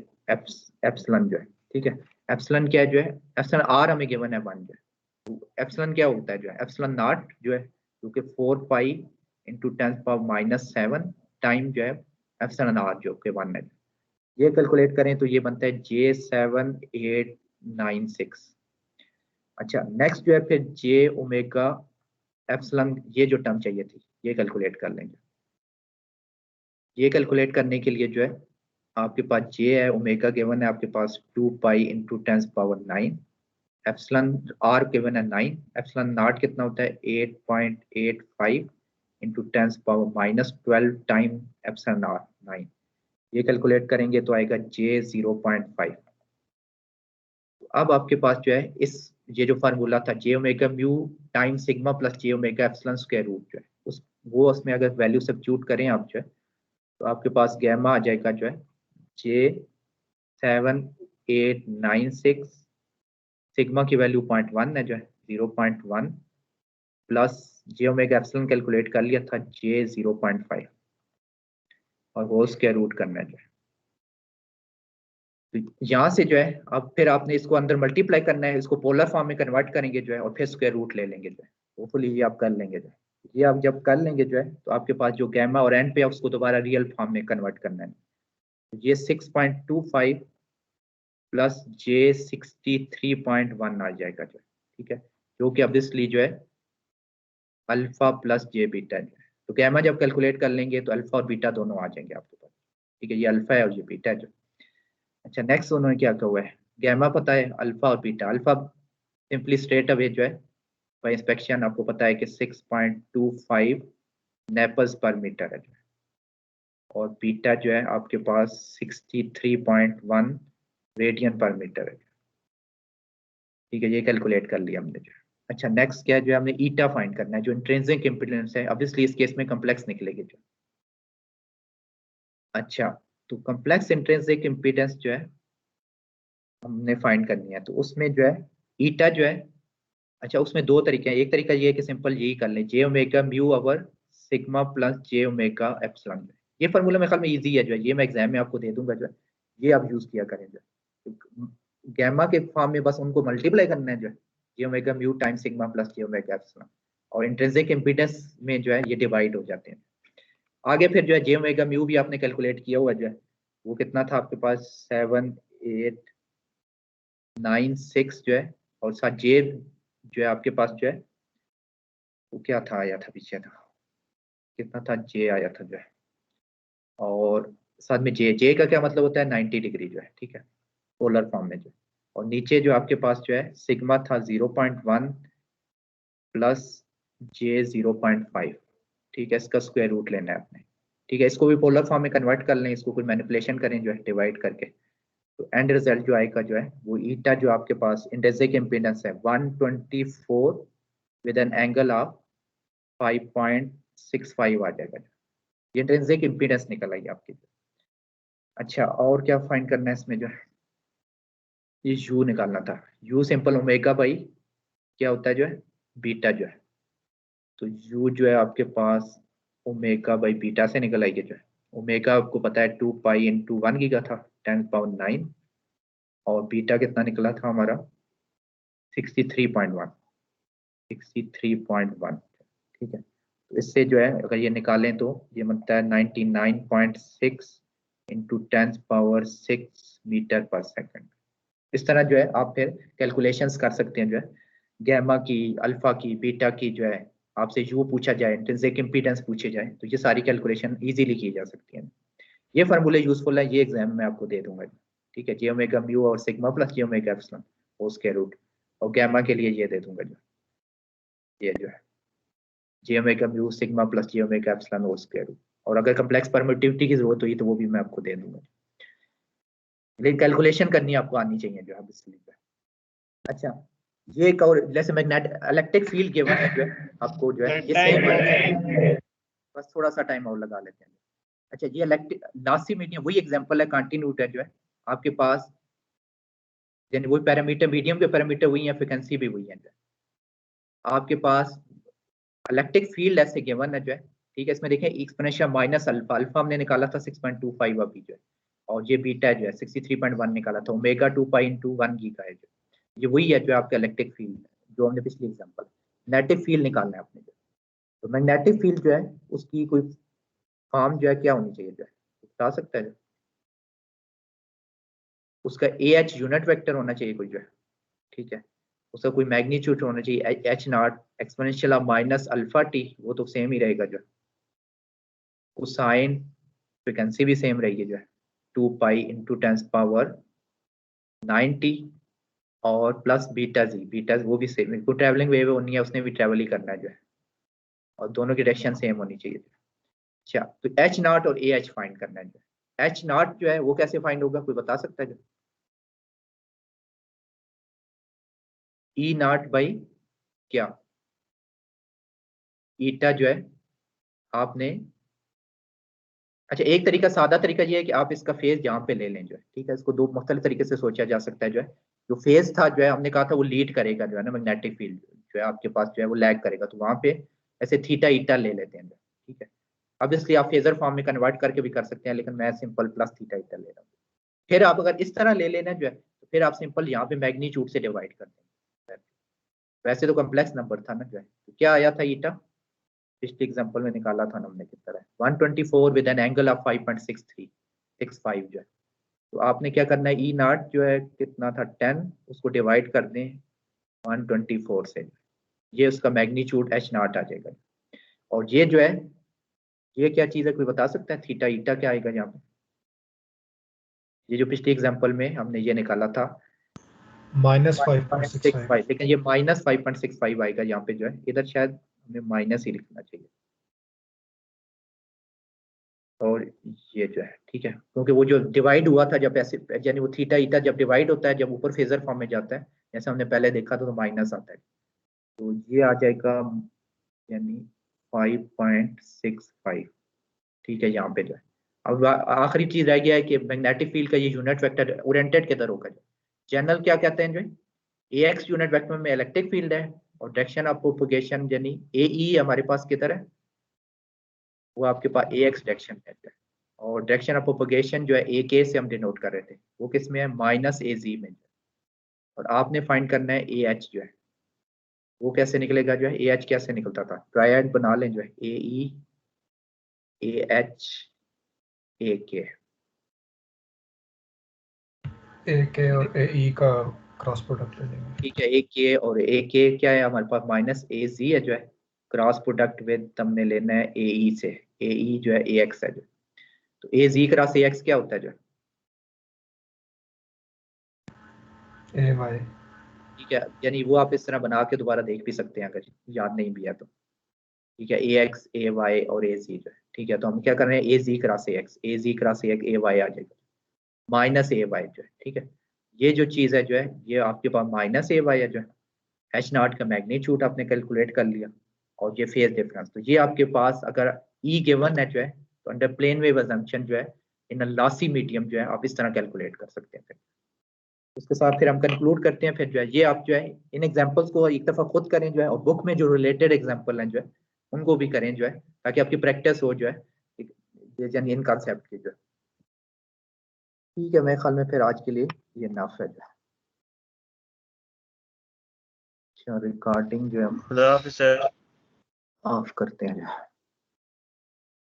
A: एप्सिलॉन जो है, ठीक है। एप्सिलॉन क्या है जो है, एप्सिलॉन आर हमें गिवन है 1 जो है। तो एप्सिलॉन क्या होता है जो है, एप्सिलॉन नॉट जो है जो कि 4 पाई इंटू 10⁻⁻7 टाइम जो है एप्सिलॉन आर जो कि 1 है। ये कैलकुलेट करें तो ये बनता है J7896। अच्छा नेक्स्ट जो है फिर जे ओमेगा एप्सिलॉन, ये जो टर्म चाहिए थी ये कैलकुलेट कर लेंगे। ये कैलकुलेट करने के लिए जो है आपके पास जे है, ओमेगा गिवन है आपके पास 2 pi into 10⁻9, epsilon R given है 9, एप्सिलॉन नॉट कितना होता है 8.85 इंटू 10⁻12 टाइम एप्सिलॉन आर 9। ये कैलकुलेट करेंगे तो आएगा J0.5। अब आपके पास जो है इस ये जो फार्मूला था J omega mu time sigma plus J omega epsilon square root जो है उसमें अगर वैल्यू सब्स्टिट्यूट करें आप जो है तो आपके पास गैमा आ जाएगा जो है J7896, सिग्मा की वैल्यू 0.1 है जो है 0.1 plus J omega epsilon calculate कर लिया था J0.5 और वो स्क्वायर रूट करना है जो है। तो यहाँ से जो है अब फिर आपने इसको अंदर मल्टीप्लाई करना है, इसको पोलर फॉर्म में कन्वर्ट करेंगे जो है, और फिर स्क्वायर रूट ले लेंगे जो है। होपफुली ये आप कर लेंगे जो है। ये आप जब कर लेंगे जो है तो आपके पास जो गैमा और एंड पे है उसको दोबारा रियल फॉर्म में कन्वर्ट करना है। ये 6.25 प्लस J63.1 आ जाएगा जो है, ठीक है, जो कि ऑब्वियसली जो है अल्फा प्लस जे बीटा है। तो गैमा जब कैलकुलेट कर लेंगे तो अल्फा और बीटा दोनों आ जाएंगे आपके पास, ठीक है। ये अल्फा है और ये बीटा है जो। अच्छा नेक्स्ट उन्होंने क्या कहा हुआ है, गैमा पता है, अल्फा और beta. Alpha simply straight away जो है बाय इंस्पेक्शन आपको पता है कि 6.25 नेपल्स पर मीटर है जो है, और बीटा जो है आपके पास 63.1 रेडियन पर मीटर है, ठीक है। ये कैलकुलेट कर लिया हमने जो। अच्छा नेक्स्ट क्या है जो है, हमने ईटा फाइंड करना है जो इंट्रिंसिक इम्पीडेंस है। ऑब्वियसली इस केस में कम्प्लेक्स निकलेगी जो। अच्छा तो कम्प्लेक्स इंट्रिंसिक इम्पीडेंस जो है हमने फाइंड करनी है, तो उसमें जो है ईटा जो है, अच्छा उसमें दो तरीके हैं। एक तरीका ये है कि सिंपल यही कर लें J omega mu over sigma plus J omega epsilon. ये फार्मूला मेरे ख्याल में इजी है जो है, ये मैं एग्जाम में आपको दे दूंगा जो है, ये आप यूज किया करें जो है। गैमा के फॉर्म में बस उनको मल्टीप्लाई करना है जो है, J omega mu time sigma plus J omega epsilon, और इंट्रिंसिक इम्पीडेंस में जो है ये डिवाइड हो जाते हैं। आगे फिर जो है जे ओमेगा म्यू भी आपने कैलकुलेट किया हुआ जो है, वो कितना था आपके पास 7896 जो है, और साथ जे जो है आपके पास जो है वो क्या था, आया था पीछे था, कितना था जे आया था जो है, और साथ में जे का क्या मतलब होता है 90 डिग्री जो है, ठीक है, पोलर फॉर्म में जो। और नीचे जो आपके पास जो है सिग्मा था 0.1 प्लस J0.5, ठीक है, इसका स्क्वायर रूट लेना है आपने, ठीक है। इसको भी पोलर फॉर्म में कन्वर्ट कर लें, इसको कोई मैनिपुलेशन करें जो है डिवाइड करके, तो एंड रिजल्ट जो आएगा जो है वो ईटा जो आपके पास इंट्रिंसिक इम्पीडेंस है 124 विद एन एंगल ऑफ 5.65 आ जाएगा। ये इंट्रिंसिक इम्पीडेंस निकल आई आपकी। अच्छा और क्या फाइंड करना है इसमें जो है, ये यू निकालना था। यू सिंपल ओमेगा बाई क्या होता है जो है बीटा जो है, तो यू जो है आपके पास ओमेगा बाई बीटा से निकल आएगी जो है। ओमेगा आपको पता है 2 पाई इंटू 1 की का था 10⁹9, और बीटा कितना निकला था हमारा 63.1, ठीक है। तो इससे जो है अगर ये निकालें तो ये बनता है 99.6 इंटू 10⁻6 मीटर पर सेकंड। इस तरह जो है आप फिर कैलकुलेशंस कर सकते हैं जो है, गैमा की, अल्फा की, बीटा की जो है, आपसे यू पूछा जाए, इंट्रिंसिक इम्पीडेंस पूछे जाए, तो ये सारी कैलकुलेशन इजीली की जा सकती है। ये फार्मूले यूजफुल है, ये एग्जाम में आपको दे दूंगा, ठीक है। जे ओमेगा म्यू और sigma plus J omega epsilon वो स्क्वायर रूट, और गैमा के लिए ये दे दूंगा जो, ये जो है J omega mu sigma plus J omega epsilon वो स्क्वायर रूट, और अगर कम्प्लेक्स परमिटिविटी की जरूरत हुई तो वो भी मैं आपको दे दूंगा, लेकिन कैलकुलेशन करनी आपको आनी चाहिए जो है इसलिए। अच्छा ये एक और जैसे मैग्नेट इलेक्ट्रिक फील्ड गिवन है जो है आपको जो है, ये सेम बस थोड़ा सा टाइम और लगा लेते हैं। अच्छा ये लासी मीडियम वही एग्जांपल है, कंटिन्यूट है जो है आपके पास, यानी वही पैरामीटर, मीडियम के पैरामीटर वही है, फ्रीक्वेंसी भी वही है जो है। आपके पास इलेक्ट्रिक फील्ड ऐसे गिवन है जो है, ठीक है। इसमें देखें एक्सपोनेंशियल माइनस अल्फा, अल्फा हमने निकाला था 6.25 अभी जो है, और ये बीटा जो है 63.1 निकाला था, ओमेगा 2 पाई इंटू 1 गीगा है जो, ये वही है जो आपका इलेक्ट्रिक फील्ड है जो हमने पिछली एग्जांपल। मैग्नेटिक फील्ड निकालना है आपने जो, तो मैग्नेटिक फील्ड जो है उसकी कोई फॉर्म जो है क्या होनी चाहिए जो है, बता सकता है? उसका AH यूनिट वेक्टर होना चाहिए कोई जो है, ठीक है। उसका कोई मैग्नीट्यूड होना चाहिए H not exponential of minus alpha T, वो तो सेम ही रहेगा जो, कोसाइन फ्रीक्वेंसी भी सेम रहेगी जो है 2 पाई इंटू 10 पावर 90 और प्लस बीटा जी, बीटा वो भी सेम, को ट्रैवलिंग वेव होनी है उसने भी ट्रैवल ही करना है जो है, और दोनों की डायरेक्शन सेम होनी चाहिए। अच्छा तो H नॉट और AH फाइंड करना है जो, H नॉट जो है वो कैसे फाइंड होगा, कोई बता सकता है जो? E नॉट बाई क्या, ईटा जो है आपने, अच्छा एक तरीका सादा तरीका ये है कि आप इसका फेज यहाँ पे ले लें जो है, ठीक है। इसको दो मुख्तलिफ तरीके से सोचा जा सकता है जो है। जो फेज था जो है हमने कहा था वो लीड करेगा जो है ना, मैग्नेटिक फील्ड जो है आपके पास जो है वो लैग करेगा, तो वहां पे ऐसे थीटा ईटा ले लेते हैं जो, ठीक है। अब इसलिए आप फेजर फॉर्म में कन्वर्ट करके भी कर सकते हैं, लेकिन मैं सिंपल प्लस थीटा ईटा ले रहा हूँ। फिर आप अगर इस तरह ले लेना जो है, तो फिर आप सिंपल यहाँ पे मैग्नीट्यूड से डिवाइड कर देंगे। वैसे तो कम्प्लेक्स नंबर था ना जो है, तो क्या आया था ईटा, पिछले एग्जांपल में निकाला था हमने किस तरह 124 विद एन एंगल ऑफ 5.6365 जो है। तो आपने क्या करना है, ई नॉट जो है कितना था 10, उसको डिवाइड कर दें 124 से, ये उसका मैग्नीट्यूड H नॉट आ जाएगा। और ये जो है ये क्या चीज़ है, कोई बता सकता है? थीटा ईटा क्या आएगा यहाँ पे? ये जो पिछले एग्जांपल में हमने ये निकाला था
D: -5.65,
A: लेकिन ये -5.65 आएगा यहाँ पे जो है, इधर शायद हमें माइनस ही लिखना चाहिए। और ये जो है ठीक है, क्योंकि वो जो डिवाइड हुआ था जब ऐसे, यानी वो थीटा ईटा जब डिवाइड होता है, जब ऊपर फेजर फॉर्म में जाता है, जैसे हमने पहले देखा था, तो माइनस आता है। तो ये आ जाएगा यानी 5.65, ठीक है। यहाँ पे जो है अब आखिरी चीज रह गया है कि मैग्नेटिक फील्ड का ये यूनिट वेक्टर ओरिएंटेड किधर होगा। जनरल क्या कहते हैं जो AX यूनिट वेक्टर में इलेक्ट्रिक फील्ड है, और डायरेक्शन ऑफ प्रोपगेशन यानी AE हमारे पास किधर है, वो आपके पास AX डायरेक्शन है, और डायरेक्शन ऑफ प्रोपगेशन जो है AK से हम डिनोट कर रहे थे, वो किस में है, -AZ में। और आपने फाइंड करना है AH जो है, वो कैसे निकलेगा जो है, AH कैसे निकलता था, ट्रायड बना लें जो है, AE AH AK,
D: AK और AE का क्रॉस प्रोडक्ट ले लेंगे,
A: ठीक है। AK और AK क्या है हमारे पास, -AZ है जो है, क्रॉस प्रोडक्ट विद हमने लेना है AE से, AE जो है AX है जो, तो AZ क्रॉस AX क्या होता है जो,
D: AY।
A: ठीक है। यानी वो आप इस तरह बना के दोबारा देख भी सकते हैं अगर याद नहीं भी है तो, ठीक है। AX AY और AZ जो है, ठीक है। तो हम क्या कर रहे हैं, AZ cross AX, AZ cross AX AY आ जाएगा, -AY जो है, ठीक है। ये जो चीज़ है जो है, ये आपके पास -AY है जो है, H नॉट का मैग्नीट्यूड आपने कैलकुलेट कर लिया, और ये फेज डिफरेंस, तो ये आपके पास अगर E गिवन है जो है, तो अंडर प्लेन वेव असम्पशन जो है इन अ लॉसी मीडियम जो है आप इस तरह कैलकुलेट कर सकते हैं। फिर उसके साथ फिर हम कंक्लूड करते हैं, फिर जो है ये आप जो है इन एग्जांपल्स को एक दफ़ा खुद करें जो है, और बुक में जो रिलेटेड एग्जांपल हैं जो है उनको भी करें जो है, ताकि आपकी प्रैक्टिस हो जो है यानी इन कॉन्सेप्ट की जो है। ठीक है, मेरे ख्याल में फिर आज के लिए ये नाफ है जो है। अच्छा रिकॉर्डिंग जो है
C: खुदा हाफिज़ सर।
A: ऑफ करते हैं जो है।